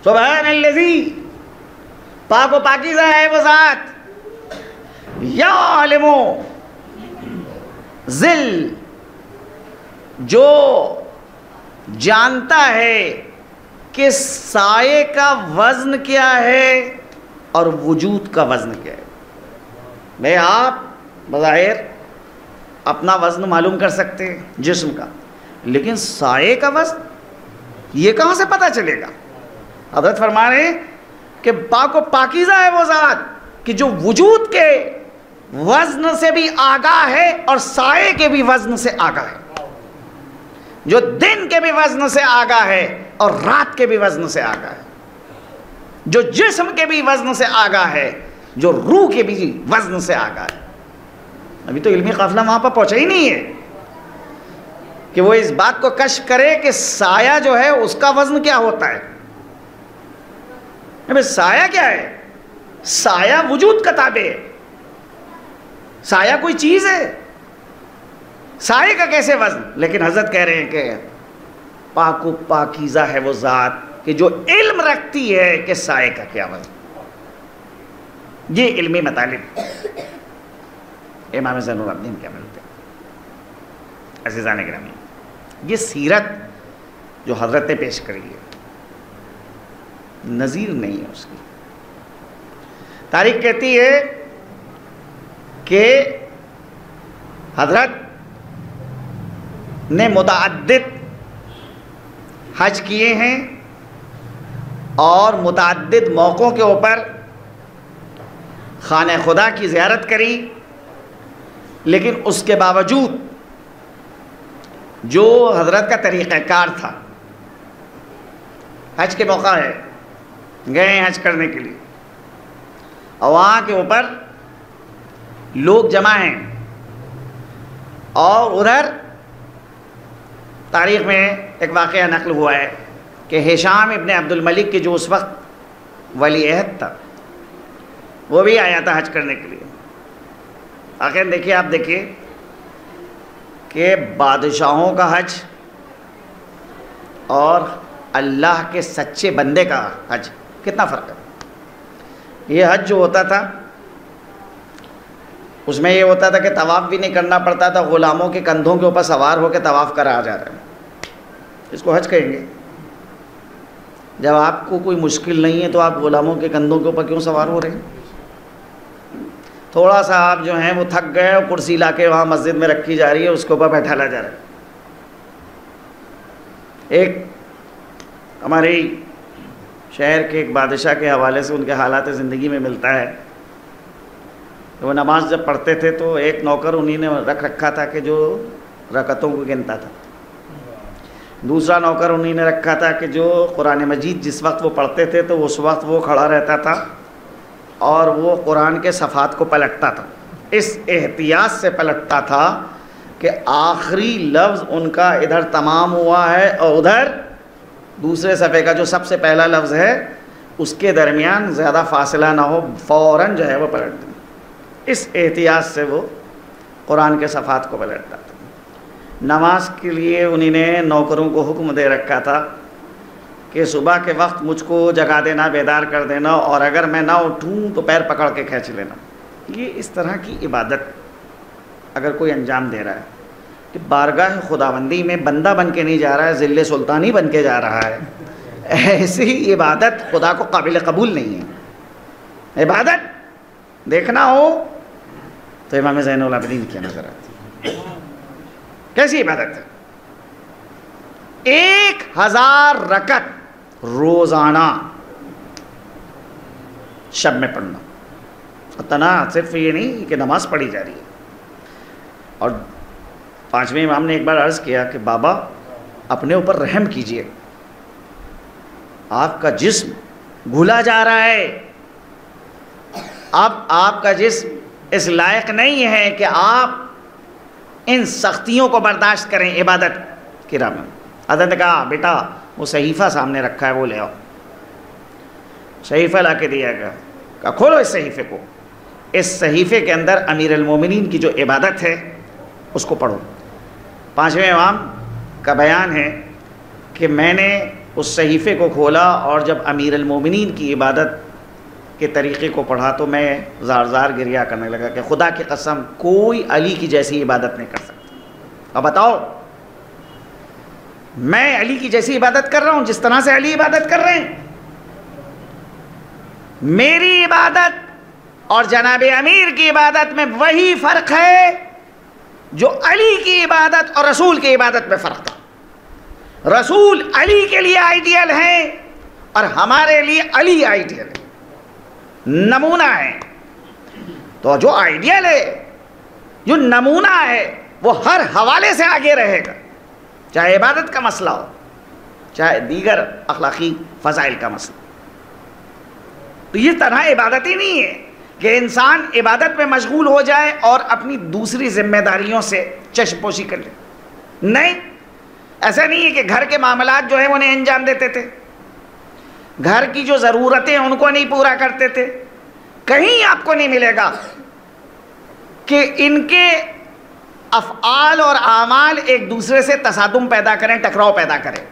سبحان الذی، پاک و پاکیزہ ہے وہ ذات، یعلم ذل، جو جانتا ہے کہ سائے کا وزن کیا ہے اور وجود کا وزن کیا ہے. میں آپ بظاہر اپنا وزن معلوم کر سکتے ہیں جسم کا، لیکن سائے کا وزن یہ کہاں سے پتہ چلے گا؟ حضرت فرما رہے ہیں کہ پاک و پاکیزہ ہے وہ ذات کہ جو وجود کے وزن سے بھی آگاہ ہے اور سائے کے بھی وزن سے آگاہ ہے، جو دن کے بھی وزن سے آگاہ ہے اور رات کے بھی وزن سے آگاہ ہے، جو جسم کے بھی وزن سے آگاہ ہے، جو روح کے بھی وزن سے آگاہ ہے۔ ابھی تو علمی قافلہ وہاں پر پہنچا ہی نہیں ہے کہ وہ اس بات کو کشف کرے کہ سایہ جو ہے اس کا وزن کیا ہوتا ہے۔ ابھی سایہ کیا ہے؟ سایہ وجود کا تابع ہے، سایہ کوئی چیز ہے، سایہ کا کیسے وزن؟ لیکن حضرت کہہ رہے ہیں کہ پاک و پاکیزہ ہے وہ ذات کہ جو علم رکھتی ہے کہ سایہ کا کیا وزن۔ یہ علمی مطالب امام زین العابدین کیا ملتے ہیں۔ عزیزان گرامی، یہ سیرت جو حضرت نے پیش کری ہے نظیر نہیں ہے اس کی۔ تاریخ کہتی ہے کہ حضرت نے متعدد حج کیے ہیں اور متعدد موقعوں کے اوپر خانہ خدا کی زیارت کری، لیکن اس کے باوجود جو حضرت کا طریقہ کار تھا، حج کے موقع ہے، گئے ہیں حج کرنے کے لیے، اور وہاں کے اوپر لوگ جمع ہیں، اور ادھر تاریخ میں ایک واقعہ نقل ہوا ہے کہ ہشام ابن عبد الملک کے جو اس وقت ولی عہد تھا وہ بھی آیا تھا حج کرنے کے لیے۔ آخر دیکھیے، آپ دیکھیے کہ بادشاہوں کا حج اور اللہ کے سچے بندے کا حج کتنا فرق ہے۔ یہ حج جو ہوتا تھا اس میں یہ ہوتا تھا کہ طواف بھی نہیں کرنا پڑتا تھا، غلاموں کے کندھوں کے اوپر سوار ہو کے طواف کرا جا رہا ہے، اس کو حج کہیں گے۔ جب آپ کو کوئی مشکل نہیں ہے تو آپ غلاموں کے کندھوں کے اوپر کیوں سوار ہو رہے ہیں؟ تھوڑا سا آپ جو ہیں وہ تھک گئے اور کرسی لا کے وہاں مسجد میں رکھی جا رہی ہے، اس کے اوپر بیٹھالا جا رہا ہے۔ ایک ہمارے شہر کے ایک بادشاہ کے حوالے سے ان کے حالات زندگی میں ملتا ہے کہ وہ نماز جب پڑھتے تھے تو ایک نوکر انہی نے رکھ رکھا تھا کہ جو رکعتوں کو گنتا تھا، دوسرا نوکر انہی نے رکھا تھا کہ جو قرآن مجید جس وقت وہ پڑھتے تھے تو اس وقت وہ کھڑا رہتا تھا اور وہ قرآن کے صفحات کو پلٹتا تھا، اس احتیاط سے پلٹتا تھا کہ آخری لفظ ان کا ادھر تمام ہوا ہے اور ادھر دوسرے صفحے کا جو سب سے پہلا لفظ ہے اس کے درمیان زیادہ فاصلہ نہ ہو، فوراً جو ہے وہ پلٹ دیں۔ اس احتیاط سے وہ قرآن کے صفحات کو پلٹتا تھا۔ نماز کے لیے انہی نے نوکروں کو حکم دے رکھا تھا کہ صبح کے وقت مجھ کو جگا دینا، بیدار کر دینا، اور اگر میں نہ اٹھوں تو پیر پکڑ کے کھینچ لینا۔ یہ اس طرح کی عبادت اگر کوئی انجام دے رہا ہے کہ بارگاہ خداوندی میں بندہ بن کے نہیں جا رہا ہے، ذل سلطانی بن کے جا رہا ہے، ایسی عبادت خدا کو قابل قبول نہیں ہے۔ عبادت دیکھنا ہو تو امام زین العابدین کی نظر آتی ہے۔ کیسی عبادت ہے؟ 1000 رکعت روزانہ شب میں پڑھنا، اتنا صرف یہ نہیں کہ نماز پڑھی جا رہی ہے۔ اور 5ویں امام نے ایک بار عرض کیا کہ بابا اپنے اوپر رحم کیجئے، آپ کا جسم گھلا جا رہا ہے، اب آپ کا جسم اس لائق نہیں ہے کہ آپ ان سختیوں کو برداشت کریں عبادت کی راہ میں۔ حضرت نے کہا بیٹا وہ صحیفہ سامنے رکھا ہے وہ لے آؤ۔ صحیفہ لا کے دیا گیا، کہا کھولو اس صحیفے کو، اس صحیفے کے اندر امیر المومنین کی جو عبادت ہے اس کو پڑھو۔ 5ویں امام کا بیان ہے کہ میں نے اس صحیفے کو کھولا اور جب امیر المومنین کی عبادت کے طریقے کو پڑھا تو میں زار زار گریا کرنے لگا کہ خدا کی قسم کوئی علی کی جیسی عبادت نہیں کر سکتا۔ اب بتاؤ میں علی کی جیسی عبادت کر رہا ہوں جس طرح سے علی عبادت کر رہے ہیں؟ میری عبادت اور جناب امیر کی عبادت میں وہی فرق ہے جو علی کی عبادت اور رسول کی عبادت میں فرق تھا۔ رسول علی کے لیے آئیڈیل ہے اور ہمارے لیے علی آئیڈیل ہے، نمونہ ہے۔ تو جو آئیڈیل ہے، جو نمونہ ہے، وہ ہر حوالے سے آگے رہے گا، چاہے عبادت کا مسئلہ ہو، چاہے دیگر اخلاقی فضائل کا مسئلہ. تو یہ طرح عبادت ہی نہیں ہے کہ انسان عبادت میں مشغول ہو جائے اور اپنی دوسری ذمہ داریوں سے چشم پوشی کر لے. نہیں، ایسا نہیں ہے کہ گھر کے معاملات جو ہیں وہ نہیں انجام دیتے تھے، گھر کی جو ضرورتیں ان کو نہیں پورا کرتے تھے. کہیں آپ کو نہیں ملے گا کہ ان کے افعال اور اعمال ایک دوسرے سے تصادم پیدا کریں، ٹکراؤ پیدا کریں.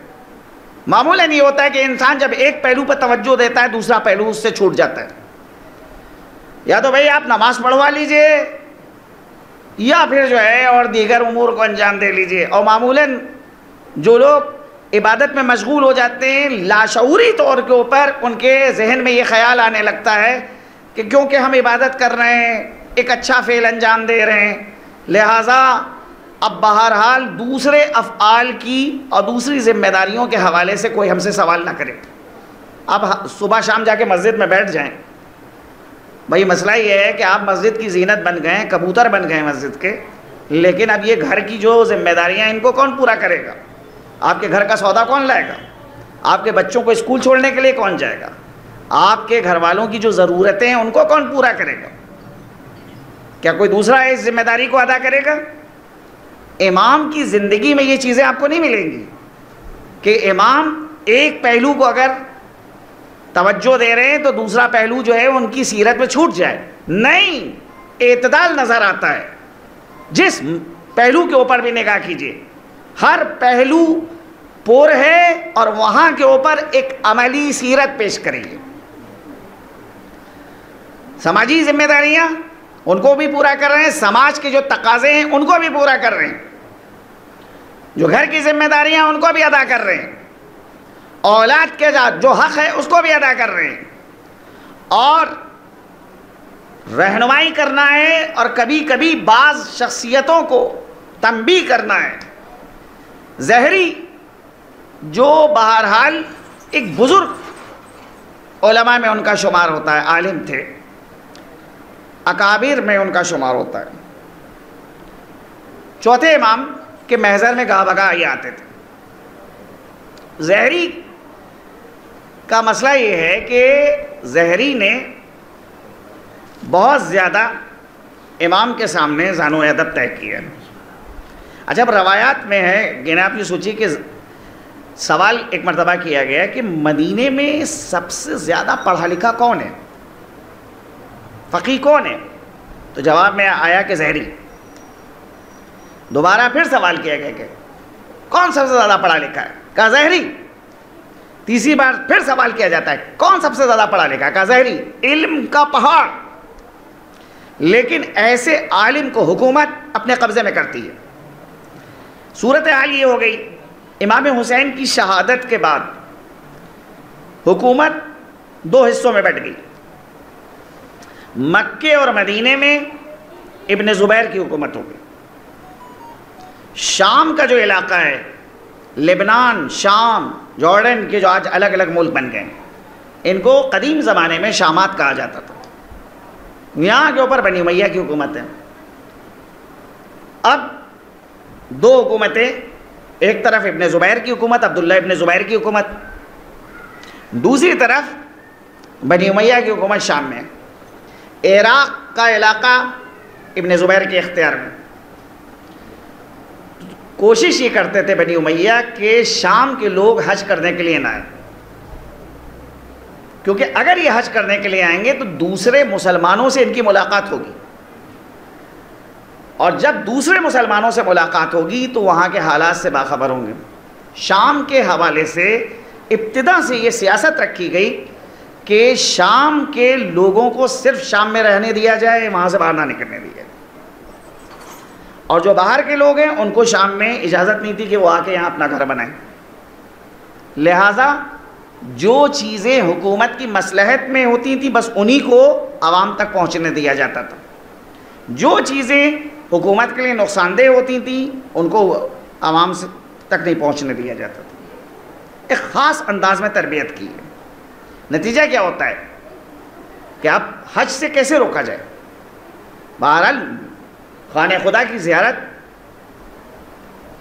معمولاً یہ ہوتا ہے کہ انسان جب ایک پہلو پر توجہ دیتا ہے دوسرا پہلو اس سے چھوٹ جاتا ہے. یا تو بھئی آپ نماز پڑھوا لیجئے یا پھر جو ہے اور دیگر امور کو انجام دے لیجئے. اور معمولاً جو لوگ عبادت میں مشغول ہو جاتے ہیں لاشعوری طور کے اوپر ان کے ذہن میں یہ خیال آنے لگتا ہے کہ کیونکہ ہم عبادت کر رہے ہیں، ایک اچھا فعل انجام دے رہے ہیں، لہٰذا اب بہرحال دوسرے افعال کی اور دوسری ذمہ داریوں کے حوالے سے کوئی ہم سے سوال نہ کرے. آپ صبح شام جا کے مسجد میں بیٹھ جائیں. بھائی مسئلہ یہ ہے کہ آپ مسجد کی زینت بن گئے، کبوتر بن گئے مسجد کے، لیکن اب یہ گھر کی جو ذمہ داریاں ان کو کون پورا کرے گا؟ آپ کے گھر کا سودا کون لائے گا؟ آپ کے بچوں کو اسکول چھوڑنے کے لیے کون جائے گا؟ آپ کے گھر والوں کی جو ضرورتیں ہیں ان کو کون پورا کرے گا؟ کیا کوئی دوسرا اس ذمہ داری کو ادا کرے گا؟ امام کی زندگی میں یہ چیزیں آپ کو نہیں ملیں گی کہ امام ایک پہلو کو اگر توجہ دے رہے ہیں تو دوسرا پہلو جو ہے ان کی سیرت میں چھوٹ جائے. نہیں، اعتدال نظر آتا ہے. جس پہلو کے اوپر بھی نگاہ کیجئے ہر پہلو پور ہے اور وہاں کے اوپر ایک عملی سیرت پیش کریے. سماجی ذمہ داریاں ان کو بھی پورا کر رہے ہیں، سماج کے جو تقاضے ہیں ان کو بھی پورا کر رہے ہیں، جو گھر کی ذمہ داریاں ان کو بھی ادا کر رہے ہیں، اولاد کے جو حق ہے اس کو بھی ادا کر رہے ہیں، اور رہنمائی کرنا ہے اور کبھی کبھی بعض شخصیتوں کو تنبیہ کرنا ہے. زہری جو بہرحال ایک بزرگ علماء میں ان کا شمار ہوتا ہے، عالم تھے، اکابر میں ان کا شمار ہوتا ہے، چوتھے امام کے محضر میں گاہ بگاہ یہ آتے تھے. زہری کا مسئلہ یہ ہے کہ زہری نے بہت زیادہ امام کے سامنے زان و ادب طے کیا. اچھا، اب روایات میں ہے کہ آپ یہ سوچیے کہ سوال ایک مرتبہ کیا گیا کہ مدینے میں سب سے زیادہ پڑھا لکھا کون ہے، فقیہ کون ہے؟ تو جواب میں آیا کہ زہری. دوبارہ پھر سوال کیا گیا کہ کون سب سے زیادہ پڑھا لکھا ہے؟ کہا زہری. تیسری بار پھر سوال کیا جاتا ہے کون سب سے زیادہ پڑھا لکھا ہے؟ کہا زہری. علم کا پہاڑ، لیکن ایسے عالم کو حکومت اپنے قبضے میں کرتی ہے. صورتحال یہ ہو گئی، امام حسین کی شہادت کے بعد حکومت دو حصوں میں بٹ گئی. مکے اور مدینے میں ابن زبیر کی حکومت ہو گئی. شام کا جو علاقہ ہے، لبنان، شام، جارڈن کے جو آج الگ الگ ملک بن گئے، ان کو قدیم زمانے میں شامات کہا جاتا تھا. یہاں کے اوپر بنی امیہ کی حکومت ہے. اب دو حکومتیں، ایک طرف ابن زبیر کی حکومت، عبداللہ ابن زبیر کی حکومت، دوسری طرف بنی امیہ کی حکومت شام میں. عراق کا علاقہ ابن زبیر کے اختیار میں. کوشش یہ کرتے تھے بنی امیہ کہ شام کے لوگ حج کرنے کے لیے نہ آئیں، کیونکہ اگر یہ حج کرنے کے لیے آئیں گے تو دوسرے مسلمانوں سے ان کی ملاقات ہوگی، اور جب دوسرے مسلمانوں سے ملاقات ہوگی تو وہاں کے حالات سے باخبر ہوں گے. شام کے حوالے سے ابتدا سے یہ سیاست رکھی گئی کہ شام کے لوگوں کو صرف شام میں رہنے دیا جائے، وہاں سے باہر نہ نکلنے دیا جائے، اور جو باہر کے لوگ ہیں ان کو شام میں اجازت نہیں تھی کہ وہ آ کے یہاں اپنا گھر بنائیں. لہٰذا جو چیزیں حکومت کی مصلحت میں ہوتی تھیں بس انہی کو عوام تک پہنچنے دیا جاتا تھا، جو چیزیں حکومت کے لیے نقصان دہ ہوتی تھیں ان کو عوام سے تک نہیں پہنچنے دیا جاتا تھا. ایک خاص انداز میں تربیت کی ہے. نتیجہ کیا ہوتا ہے کہ اب حج سے کیسے روکا جائے؟ بہرحال خانہ خدا کی زیارت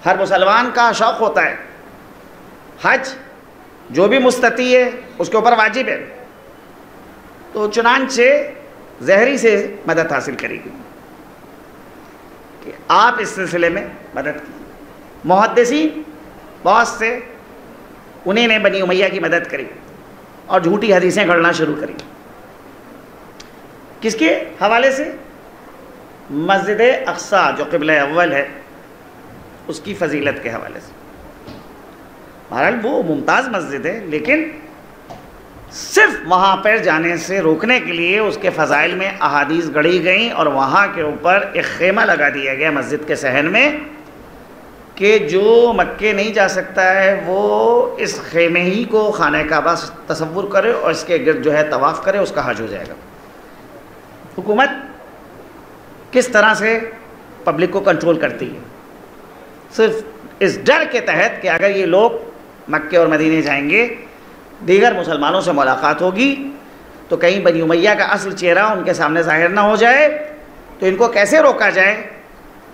ہر مسلمان کا شوق ہوتا ہے. حج جو بھی مستطیع ہے اس کے اوپر واجب ہے. تو چنانچہ زہری سے مدد حاصل کرے گی کہ آپ اس سلسلے میں مدد کی. محدثین بہت سے انہیں نے بنی امیہ کی مدد کری اور جھوٹی حدیثیں گھڑنا شروع کری. کس کے حوالے سے؟ مسجد اقصیٰ جو قبلہ اول ہے اس کی فضیلت کے حوالے سے. بہرحال وہ ممتاز مسجد ہے، لیکن صرف وہاں پر جانے سے روکنے کے لیے اس کے فضائل میں احادیث گڑھی گئیں اور وہاں کے اوپر ایک خیمہ لگا دیا گیا مسجد کے صحن میں کہ جو مکے نہیں جا سکتا ہے وہ اس خیمے ہی کو خانہ کعبہ تصور کرے اور اس کے گرد جو ہے طواف کرے، اس کا حج ہو جائے گا. حکومت کس طرح سے پبلک کو کنٹرول کرتی ہے؟ صرف اس ڈر کے تحت کہ اگر یہ لوگ مکے اور مدینے جائیں گے، دیگر مسلمانوں سے ملاقات ہوگی تو کہیں بنی امیہ کا اصل چہرہ ان کے سامنے ظاہر نہ ہو جائے، تو ان کو کیسے روکا جائے.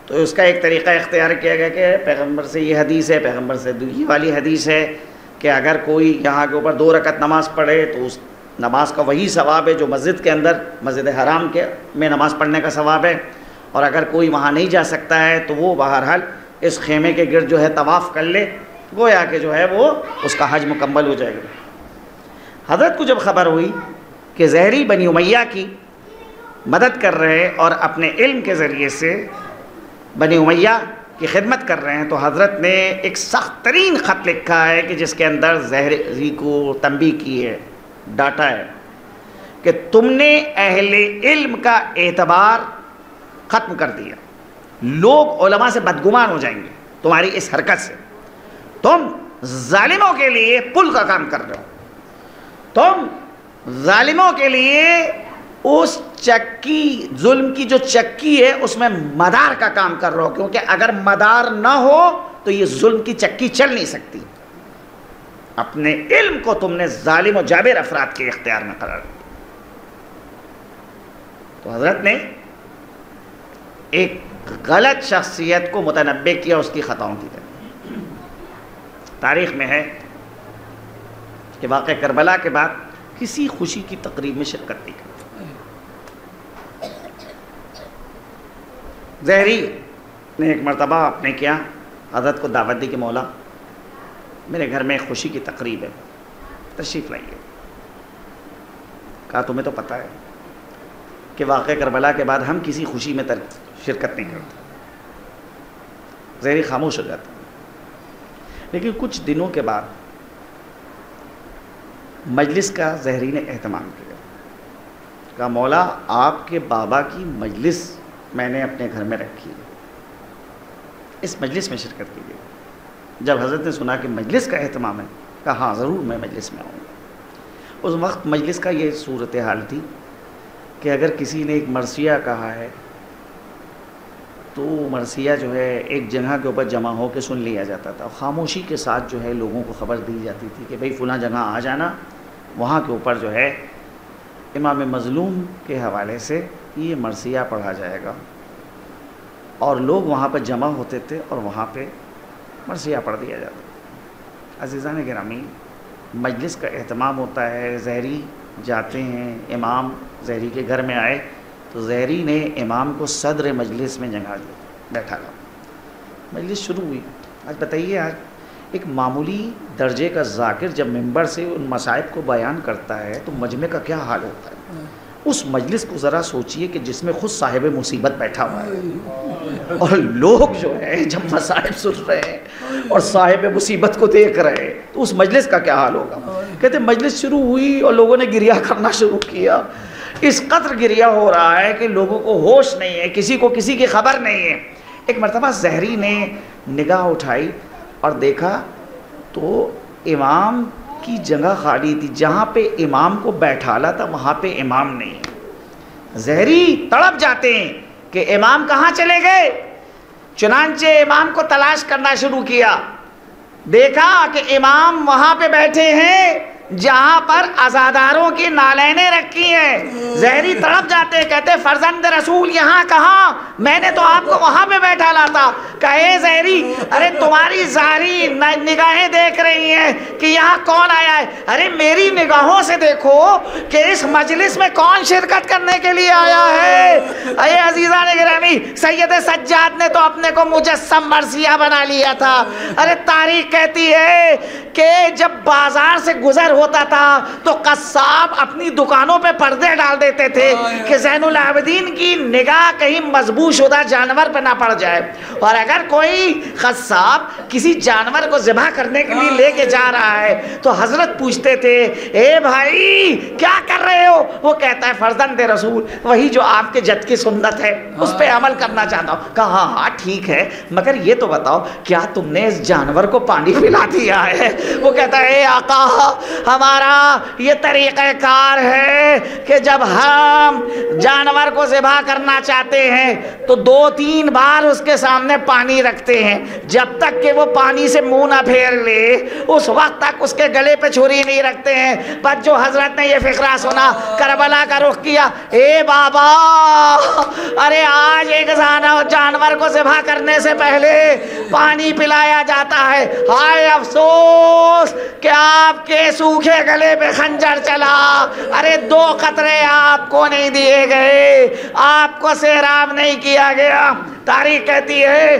تو اس کا ایک طریقہ اختیار کیا گیا کہ پیغمبر سے یہ حدیث ہے، پیغمبر سے یہ والی حدیث ہے کہ اگر کوئی یہاں کے اوپر 2 رکعت نماز پڑھے تو اس نماز کا وہی ثواب ہے جو مسجد کے اندر، مسجد حرام کے میں نماز پڑھنے کا ثواب ہے. اور اگر کوئی وہاں نہیں جا سکتا ہے تو وہ بہرحال اس خیمے کے گرد جو ہے طواف کر لے، گویا کہ جو ہے وہ اس کا حج مکمل ہو جائے گا. حضرت کو جب خبر ہوئی کہ زہری بنی امیہ کی مدد کر رہے اور اپنے علم کے ذریعے سے بنی امیہ کی خدمت کر رہے ہیں، تو حضرت نے ایک سخت ترین خط لکھا ہے کہ جس کے اندر زہری کو تنبیہ کی ہے، ڈاٹا ہے کہ تم نے اہل علم کا اعتبار ختم کر دیا. لوگ علماء سے بدگمان ہو جائیں گے تمہاری اس حرکت سے. تم ظالموں کے لیے پل کا کام کر رہے ہو. تم ظالموں کے لیے اس چکی، ظلم کی جو چکی ہے اس میں مدار کا کام کر رہے ہو، کیونکہ اگر مدار نہ ہو تو یہ ظلم کی چکی چل نہیں سکتی. اپنے علم کو تم نے ظالم و جابر افراد کے اختیار میں قرار دیا. تو حضرت نے ایک غلط شخصیت کو متنبع کیا اس کی خطاؤں کی طرف. تاریخ میں ہے کہ واقع کربلا کے بعد کسی خوشی کی تقریب میں شرکت نہیں کرتا. زہری نے ایک مرتبہ اپنے کیا حضرت کو دعوت دی کہ مولا میرے گھر میں خوشی کی تقریب ہے، تشریف لائیے. کہا تمہیں تو پتہ ہے کہ واقع کربلا کے بعد ہم کسی خوشی میں شرکت نہیں کرتے. زہری خاموش ہو جاتا. لیکن کچھ دنوں کے بعد مجلس کا زہری نے اہتمام کیا. کہا مولا آپ کے بابا کی مجلس میں نے اپنے گھر میں رکھی ہے، اس مجلس میں شرکت کیجیے. جب حضرت نے سنا کہ مجلس کا اہتمام ہے، کہا ہاں ضرور میں مجلس میں آؤں گا. اس وقت مجلس کا یہ صورتحال تھی کہ اگر کسی نے ایک مرثیہ کہا ہے تو مرثیہ جو ہے ایک جگہ کے اوپر جمع ہو کے سن لیا جاتا تھا. خاموشی کے ساتھ جو ہے لوگوں کو خبر دی جاتی تھی کہ بھئی فلاں جگہ آ جانا، وہاں کے اوپر جو ہے امام مظلوم کے حوالے سے یہ مرثیہ پڑھا جائے گا. اور لوگ وہاں پر جمع ہوتے تھے اور وہاں پہ مرثیہ پڑھ دیا جاتا. عزیزان گرامی، مجلس کا اہتمام ہوتا ہے، زہری جاتے ہیں، امام زہری کے گھر میں آئے تو زہری نے امام کو صدر مجلس میں جگہ دی، بیٹھا گا. مجلس شروع ہوئی. آج بتائیے، آج ایک معمولی درجے کا ذاکر جب ممبر سے ان مصائب کو بیان کرتا ہے تو مجمع کا کیا حال ہوتا ہے. اس مجلس کو ذرا سوچئے کہ جس میں خود صاحب مصیبت بیٹھا ہوا ہے اور لوگ جو ہے جب مصائب سن رہے ہیں اور صاحب مصیبت کو دیکھ رہے ہیں تو اس مجلس کا کیا حال ہوگا. کہتے مجلس شروع ہوئی اور لوگوں نے گریہ کرنا شروع کیا. اس قدر گریہ ہو رہا ہے کہ لوگوں کو ہوش نہیں ہے، کسی کو کسی کی خبر نہیں ہے. ایک مرتبہ زہری نے نگاہ اٹھائی اور دیکھا تو امام کی جگہ خالی تھی. جہاں پہ امام کو بیٹھالا تھا وہاں پہ امام نہیں ہے. زہری تڑپ جاتے ہیں کہ امام کہاں چلے گئے. چنانچہ امام کو تلاش کرنا شروع کیا. دیکھا کہ امام وہاں پہ بیٹھے ہیں جہاں پر عزاداروں کی نالینیں رکھی ہیں. زہری تڑپ جاتے، کہتے فرزند رسول یہاں کہاں؟ میں نے تو آپ کو وہاں پہ بیٹھا لاتا. کہے زہری ارے تمہاری ظاہری نگاہیں دیکھ رہی ہیں کہ یہاں کون آیا ہے. ارے میری نگاہوں سے دیکھو کہ اس مجلس میں کون شرکت کرنے کے لیے آیا ہے. اے عزیزان گرامی، سید سجاد نے تو اپنے کو مجسم مرثیہ بنا لیا تھا. ارے تاریخ کہتی ہے کہ جب بازار سے گزر ہوتا تھا تو قصاب اپنی دکانوں پہ پردے ڈال دیتے تھے کہ زین العابدین کی نگاہ کہیں مذبوح شدہ جانور پہ نہ پڑ جائے. اور اگر کوئی قصاب کسی جانور کو ذبح کرنے کے لیے لے کے جا رہا ہے تو حضرت پوچھتے تھے اے بھائی کیا کر رہے ہو؟ وہ کہتا ہے فرزند رسول وہی جو آپ کے جد کی سنت ہے اس پہ عمل کرنا چاہتا ہوں. کہا ہاں ٹھیک ہے، مگر یہ تو بتاؤ کیا تم نے اس جانور کو پانی پلا دیا ہے؟ وہ کہتا ہے اے آقا ہمارا یہ طریقہ کار ہے کہ جب ہم جانور کو ذبح کرنا چاہتے ہیں تو 2-3 بار اس کے سامنے پانی رکھتے ہیں، جب تک کہ وہ پانی سے منہ نہ پھیر لے اس وقت تک اس کے گلے پہ چھری نہیں رکھتے ہیں. بس جو حضرت نے یہ فقرہ سنا کربلا کا رخ کیا، اے بابا ارے آج ایک جانور کو ذبح کرنے سے پہلے پانی پلایا جاتا ہے. ہائے افسوس کہ آپ کے سوکھے گلے پہ خنجر چلا. ارے 2 قطرے آپ کو نہیں دیے گئے، آپ کو سیراب نہیں کیا گیا. تاریخ کہتی ہے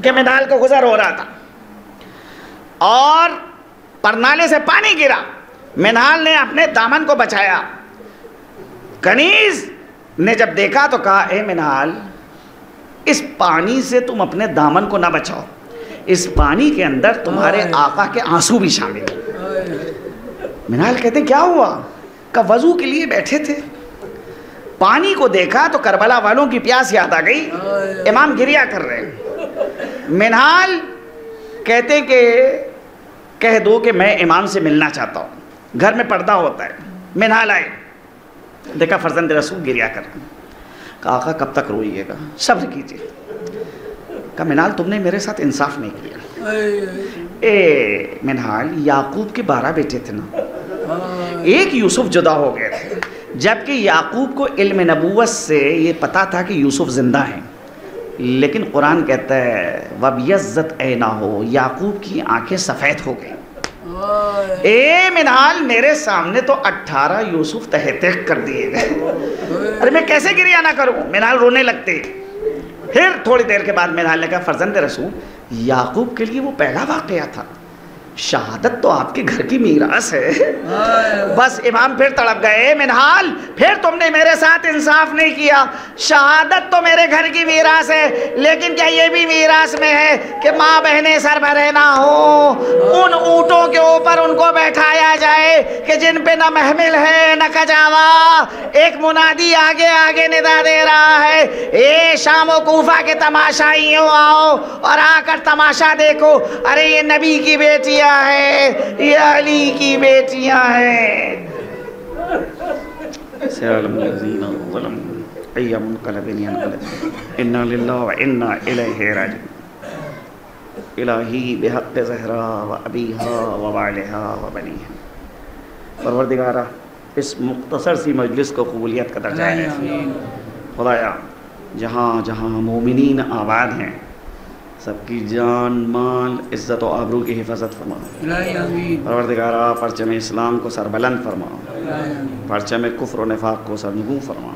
کہ منال کو گزر ہو رہا تھا اور پرنالے سے پانی گرا. منال نے اپنے دامن کو بچایا. کنیز نے جب دیکھا تو کہا اے منال اس پانی سے تم اپنے دامن کو نہ بچاؤ، اس پانی کے اندر تمہارے آقا کے آنسو بھی شامل ہیں. منال کہتے کیا ہوا؟ کہ وضو کے لیے بیٹھے تھے، پانی کو دیکھا تو کربلا والوں کی پیاس یاد آ گئی، امام گریا کر رہے ہیں. منال کہتے کہ کہہ دو کہ میں امام سے ملنا چاہتا ہوں، گھر میں پردہ ہوتا ہے. منال آئے، دیکھا فرزند رسول گریا کر رہے ہیں. کہا آقا کب تک روئیے گا، صبر کیجیے. کہا منال تم نے میرے ساتھ انصاف نہیں کیا. اے منال یعقوب کے 12 بیٹے تھے نا، ایک یوسف جدا ہو گئے تھے، جبکہ یعقوب کو علم نبوت سے یہ پتا تھا کہ یوسف زندہ ہیں. لیکن قرآن کہتا ہے وَبْيَضَّتْ عَيْنَاهُ، یعقوب کی آنکھیں سفید ہو گئیں. اے منال میرے سامنے تو 18 یوسف تہتیک کر دیے گئے. ارے میں کیسے گریہ نہ کروں؟ منال رونے لگتے. پھر تھوڑی دیر کے بعد منال نے کہا فرزند رسول یعقوب کے لیے وہ پہلا واقعہ تھا، شہادت تو آپ کے گھر کی میراث ہے. بس امام پھر تڑپ گئے. منال پھر تم نے میرے ساتھ انصاف نہیں کیا، شہادت تو میرے گھر کی میراث ہے، لیکن کیا یہ بھی میراث میں ہے کہ ماں بہنیں سر بھرے نہ ہو، ان اونٹوں کے اوپر ان کو بیٹھایا جائے کہ جن پہ نہ محمل ہے نہ کجاوا. ایک منادی آگے آگے ندا دے رہا ہے اے شام و کوفہ کے تماشائیوں آؤ اور آ کر تماشا دیکھو. ارے یہ نبی کی بیٹی ہے، یہ علی کی بیٹیاں ہیں. سیعلم الذین ظلموا ای منقلب ینقلب انا للہ و انا الیہ راجعون. الہی بحق زہرا و ابیہا و والہا و بنیہا. پروردگارہ اس مختصر سی مجلس کو قبولیت کا درجہ ہے. خدایا جہاں جہاں مومنین آباد ہیں سب کی جان مال عزت و آبرو کی حفاظت فرما. پروردگارہ پرچم اسلام کو سربلند فرما، پرچم کفر و نفاق کو سرنگوں فرما.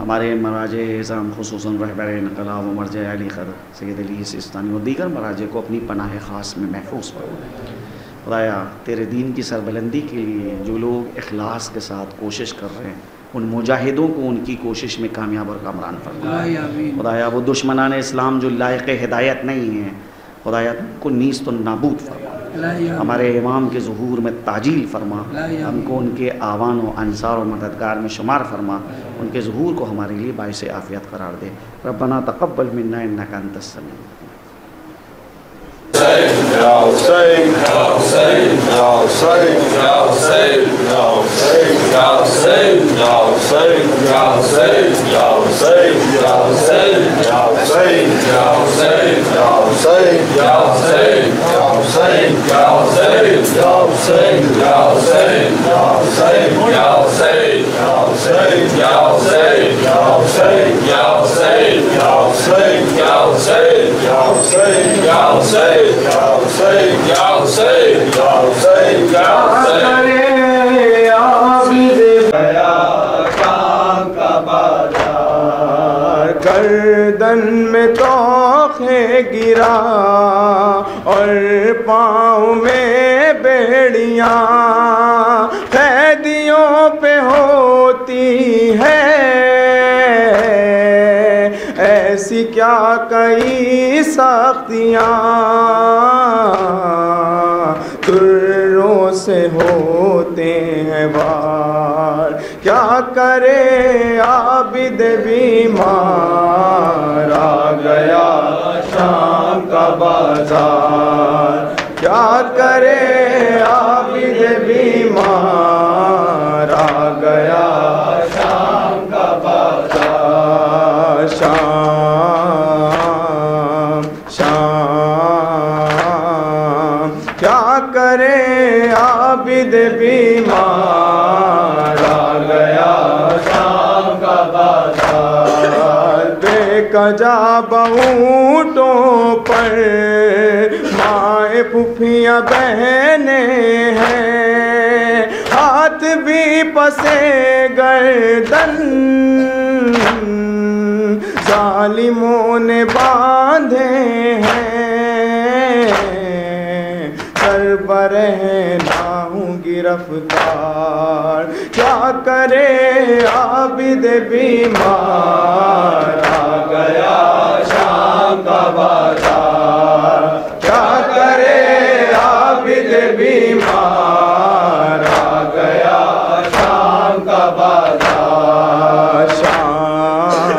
ہمارے مراجع اعظام خصوصاً رہبر انقلاب و مرجع علی خضر سید علی سیستانی و دیگر مراجع کو اپنی پناہ خاص میں محفوظ فرما. خدایا تیرے دین کی سربلندی کے لیے جو لوگ اخلاص کے ساتھ کوشش کر رہے ہیں ان مجاہدوں کو ان کی کوشش میں کامیاب اور کامران فرما. خدایا وہ دشمنان اسلام جو لائق ہدایت نہیں ہیں خدایا کو نیست و نابود فرما. ہمارے امام کے ظہور میں تعجیل فرما، ہم کو ان کے آوان و انصار و مددگار میں شمار فرما. ان کے ظہور کو ہمارے لیے باعث عافیت قرار دے. ربنا تقبل منا انک انت السمیع. Ya Hussein, Ya Hussein, Ya Hussein, Ya Hussein, Ya Hussein, Ya Hussein, Ya Hussein, Ya Hussein, Ya Hussein, Ya Hussein, Ya Hussein, Ya Hussein, Ya Hussein, Ya Hussein, Ya Hussein, Ya Hussein, Ya Hussein. Ya Hussein, Ya Hussein, Ya Hussein, Ya Hussein, Ya Hussein, Ya Hussein, Ya Hussein, Ya Hussein, Ya Hussein, Ya Hussein, Ya Hussein, Ya Hussein, Ya Hussein, Ya Hussein, Ya Hussein, Ya Hussein. گردن میں توخے گرا اور پاؤں میں بیڑیاں قیدیوں پہ ہوتی ہے ایسی کیا کئی سختیاں تروں سے ہوتے ہیں وار کیا کرے عابد بیمار آ گیا شام کا بازار کیا کرے عابد بیمار آ گیا شام کا بازار شام شام کیا کرے عابد بیمار آ گیا شام کا بازار بے کجا بہوٹوں پر مائیں پھوپھیاں بہنیں ہیں ہاتھ بھی پسے گردن ظالموں نے باندھے ہیں سر برہنا ہوں گرفتار کیا کرے عابد بیمار آ گیا شام کا بازار کیا کرے عابد بیمار آ گیا شام کا بازار شام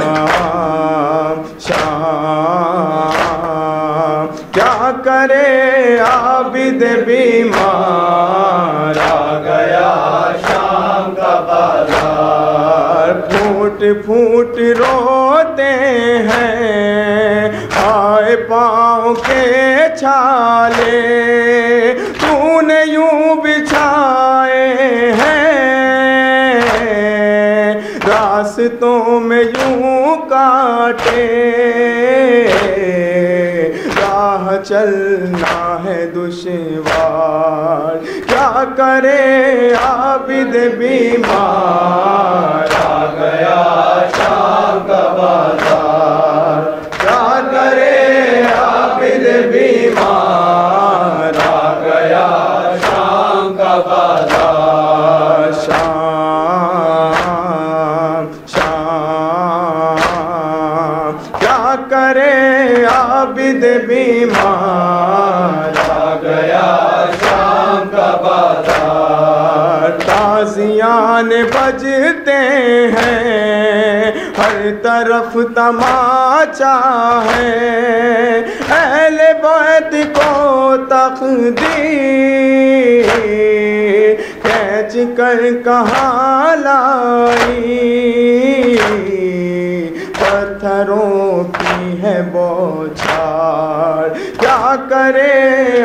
شام کیا کرے عابد بیمار آ گیا شام کا بازار پھوٹ پھوٹ روتے ہیں ہائے پاؤں کے چھالے تو نے یوں بچھائے ہیں راستوں میں یوں کاٹے راہ چلنا ہے دشوار کیا کرے عابد بیمار آ گیا شام کا بازار کیا کرے عابد بیمار آ گیا شام کا بازار شام شام کیا کرے عابد بیمار آ گیا شام کا بازار تازیان بجتے ہیں ہر طرف تماچا ہے اہل بیت کو تقدیر کھینچ کر کہاں لائی پتھروں کی ہے بوچھار کیا کرے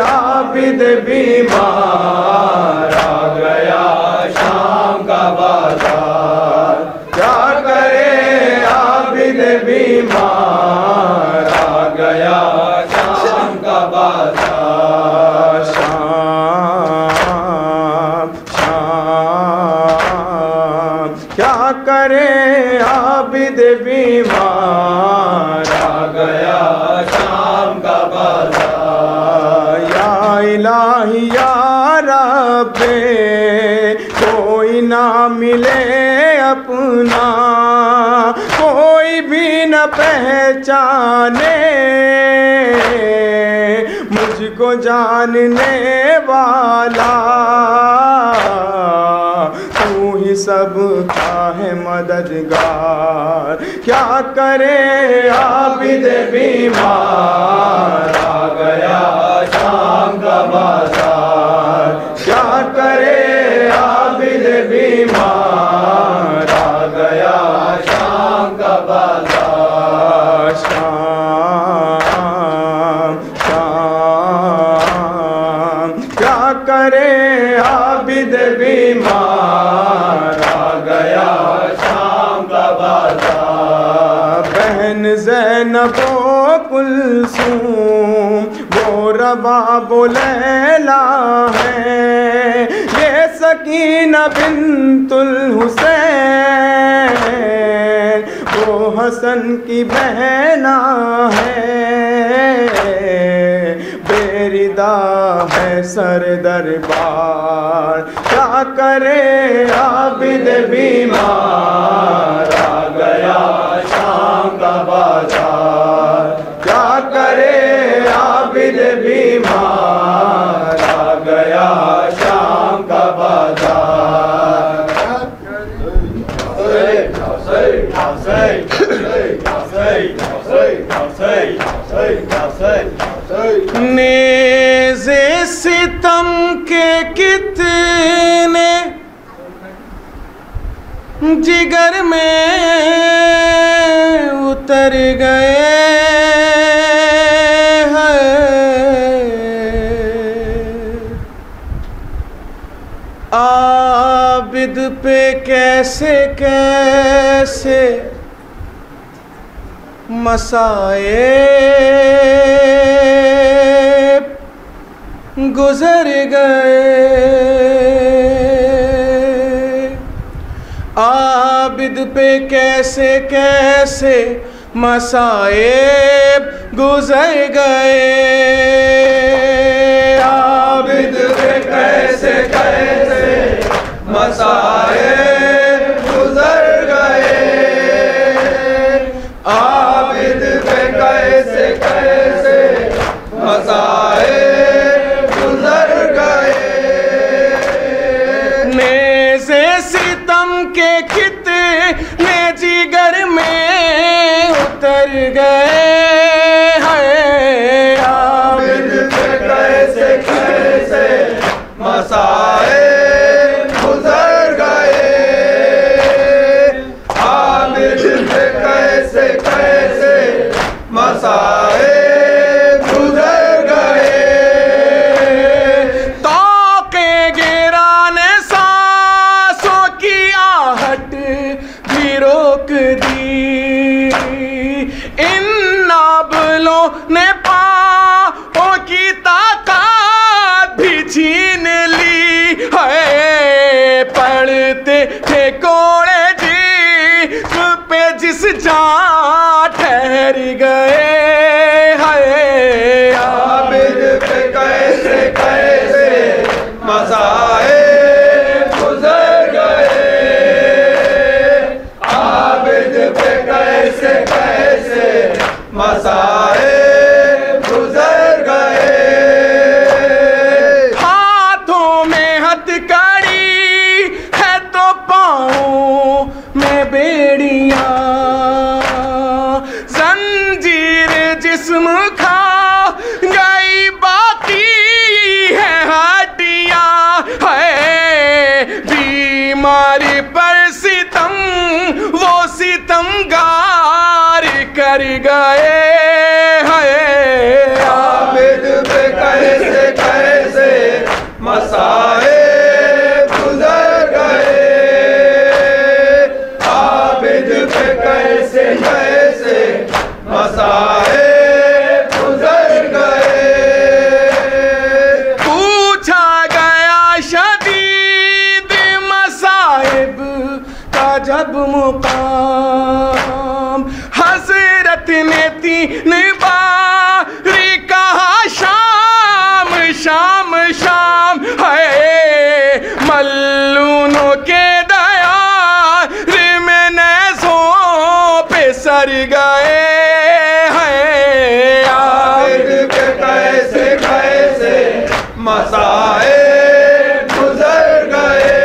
عابد بیمار آ گیا شام کا بازار کیا کرے عابد بیمار آ گیا شام کا بازار شام شام کیا کرے عابد بیمار آ گیا شام کا بازار یا الہی یا رب کوئی نہ ملے اپنا کوئی بھی نہ پہچانے مجھ کو جاننے والا تو ہی سب کا ہے مددگار کیا کرے عابد بیمار آ گیا شام کا بازار کیا کرے عابد بیمار آ گیا شام کا بازار شام شام کیا کرے بازار بہن زینب و کلثوم وہ رباب و لیلا ہے یہ سکینہ بنت الحسین وہ حسن کی بہنا ہے بیردا ہے سر دربار کیا کرے عابد بیمار آ گیا شام کا بازار کیا کرے عابد بیمار آ گیا شام کا بازار نیزے ستم کے کتنے جگر میں اتر گئے عابد پہ کیسے کیسے مصائب گزر گئے عابد پہ کیسے کیسے مصائب گزر گئے عابد پہ کیسے کیسے مصائب گزر گئے عابد پہ کیسے کیسے مصائب گزر گئے نیزے ستم کے کتنے جگر میں اتر گئے ہیں عابد پہ کیسے کیسے مصائب گزر گئے عابد پہ کیسے کیسے مصائب گزر گئے طوق گران سانسوں کی آہٹ بھی روک دی ان نابلوں نے پاؤں کی طاقت بھی چھین لی ہے پڑھتے تھے کوڑے جسم پہ جس جان ٹھہر گئے ہیں عابد پہ کیسے کیسے مصائب گزر گئے عابد پہ کیسے کیسے مصائب گزر گئے ہاتھوں میں ہتھ کڑی ہے تو پاؤں میں بیڑیاں زنجیر جسم کھا گئی باقی ہے ہڈیاں ہے بیماری پر ستم وہ ستمگار کر گئے ہیں عابد پہ کیسے کیسے مصائب گزر گئے عابد پہ کیسے کیسے مصائب گزر گئے پوچھا گیا شدید مصائب کا جب مقام حضرت نے تین باری کہا شام شام شام ہے ملونوں کے دیار میں نیزوں پہ سر گئے ہیں عابد پہ کیسے کیسے مصائب گزر گئے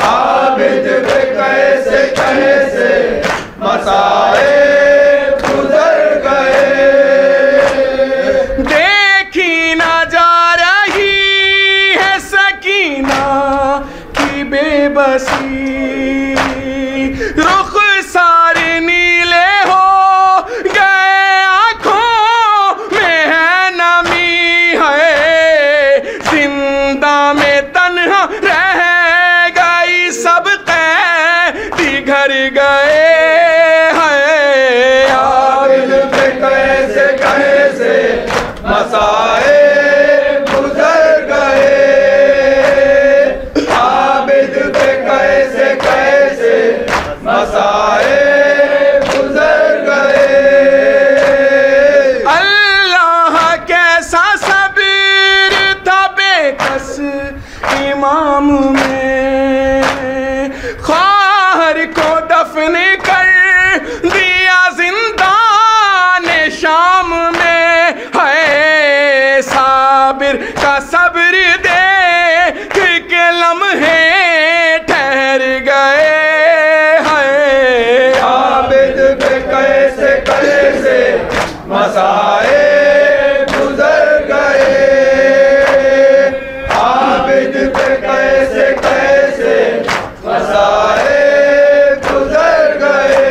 عابد پہ کیسے کیسے مصائب گزر گئے دیکھی نہ جا رہی ہے سکینہ کی بے بسی رخ سارے نیلے ہو گئے آنکھوں میں ہے نمی ہے زندہ میں تنہا رہ گئی سب قیدی گھر گئے ہیں عابد پہ کیسے کیسے مصائب گزر گئے عابد پہ کیسے کیسے مصائب گزر گئے اللہ کیسا صبر تھا بے کس امام میں خواہر کو دفن کر دیا زندان شام میں ہے صابر کا صبر دیکھ کے لمحے ٹھہر گئے ہیں عابد پہ کیسے کیسے مصائب گزر گئے عابد پہ کیسے کیسے مصائب گزر گئے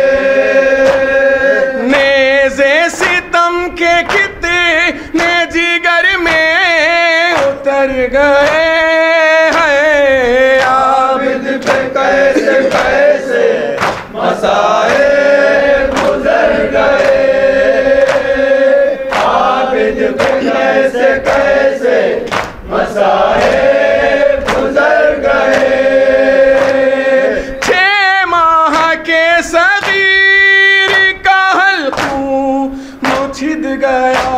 نیزے ستم کے کتنے جگر میں اتر گئے ہیں عابد پہ کیسے کیسے مصائب گزر گئے عابد پہ کیسے کیسے مصائب گزر گئے 6 ماہ کے صغیر کا حلقوں مچھد گیا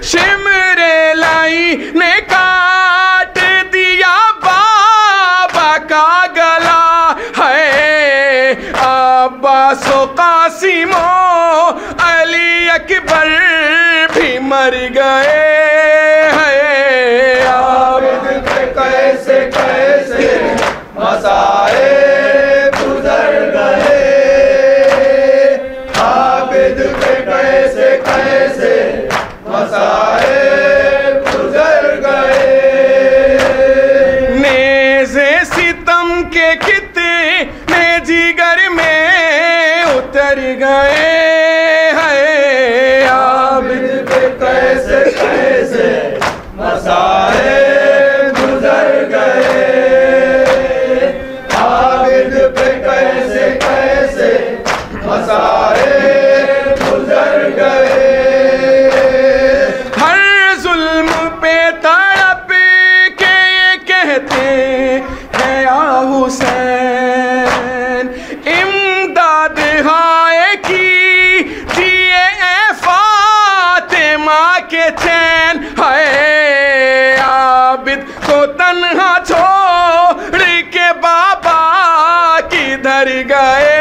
شمر لائی نے کاٹ دیا بابا کا گلا ہے عباس و قاسم و علی اکبر بھی مر گئے ہیں عابد پہ کیسے کیسے مصائب گزر گئے عابد پہ کیسے کیسے مصائب گزر گئے نیزے ستم کے کتنے جگر میں اتر گئے ہیں عابد پہ کیسے کیسے مصائب گزر گئے عابد پہ کیسے کیسے مصائب گزر گئے ہر ظلم پہ تڑپ کے یہ کہتے ہیں یا حسین امداد ہائے کی دیے اے فاطمہ کے چین ہے عابد کو تنہا چھوڑ کے بابا کدھر گئے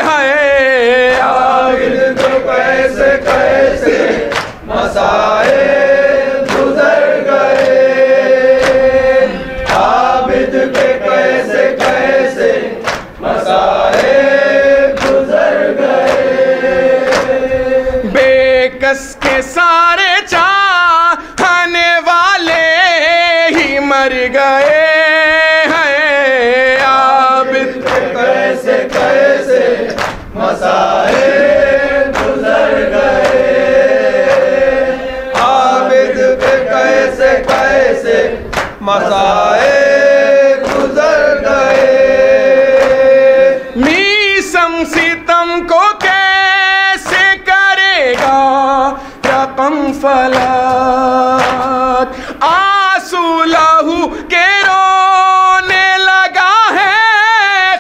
ہیں عابد پہ کیسے کیسے مصائب گزر گئے عابد پہ کیسے کیسے مصائب گزر گئے بے کس کے سارے چاہنے والے ہی مر گئے ہیں عابد پہ کیسے کیسے مصائب گزر گئے عابد پہ کیسے کیسے مصائب گزر گئے میسم ستم کو کیسے کرے گا رقم فلک آنسو لہو کے رونے لگا ہے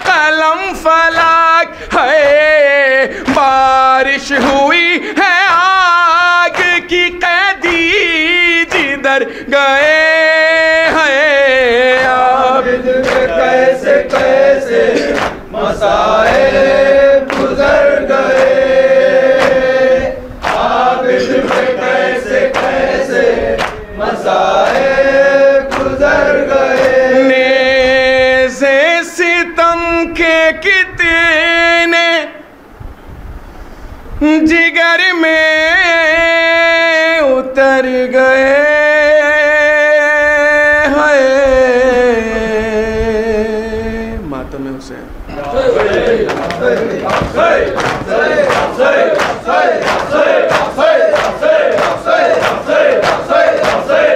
قلم فلک ہے بارش ہوئی ہے آگ کی قیدی جدھر گئے ہیں عابد پہ کیسے کیسے مصائب گزر گئے عابد پہ کیسے کیسے مصائب گزر گئے نیزے ستم کے کتنے جگر میں اتر گئے ہیں ماتم حسین Say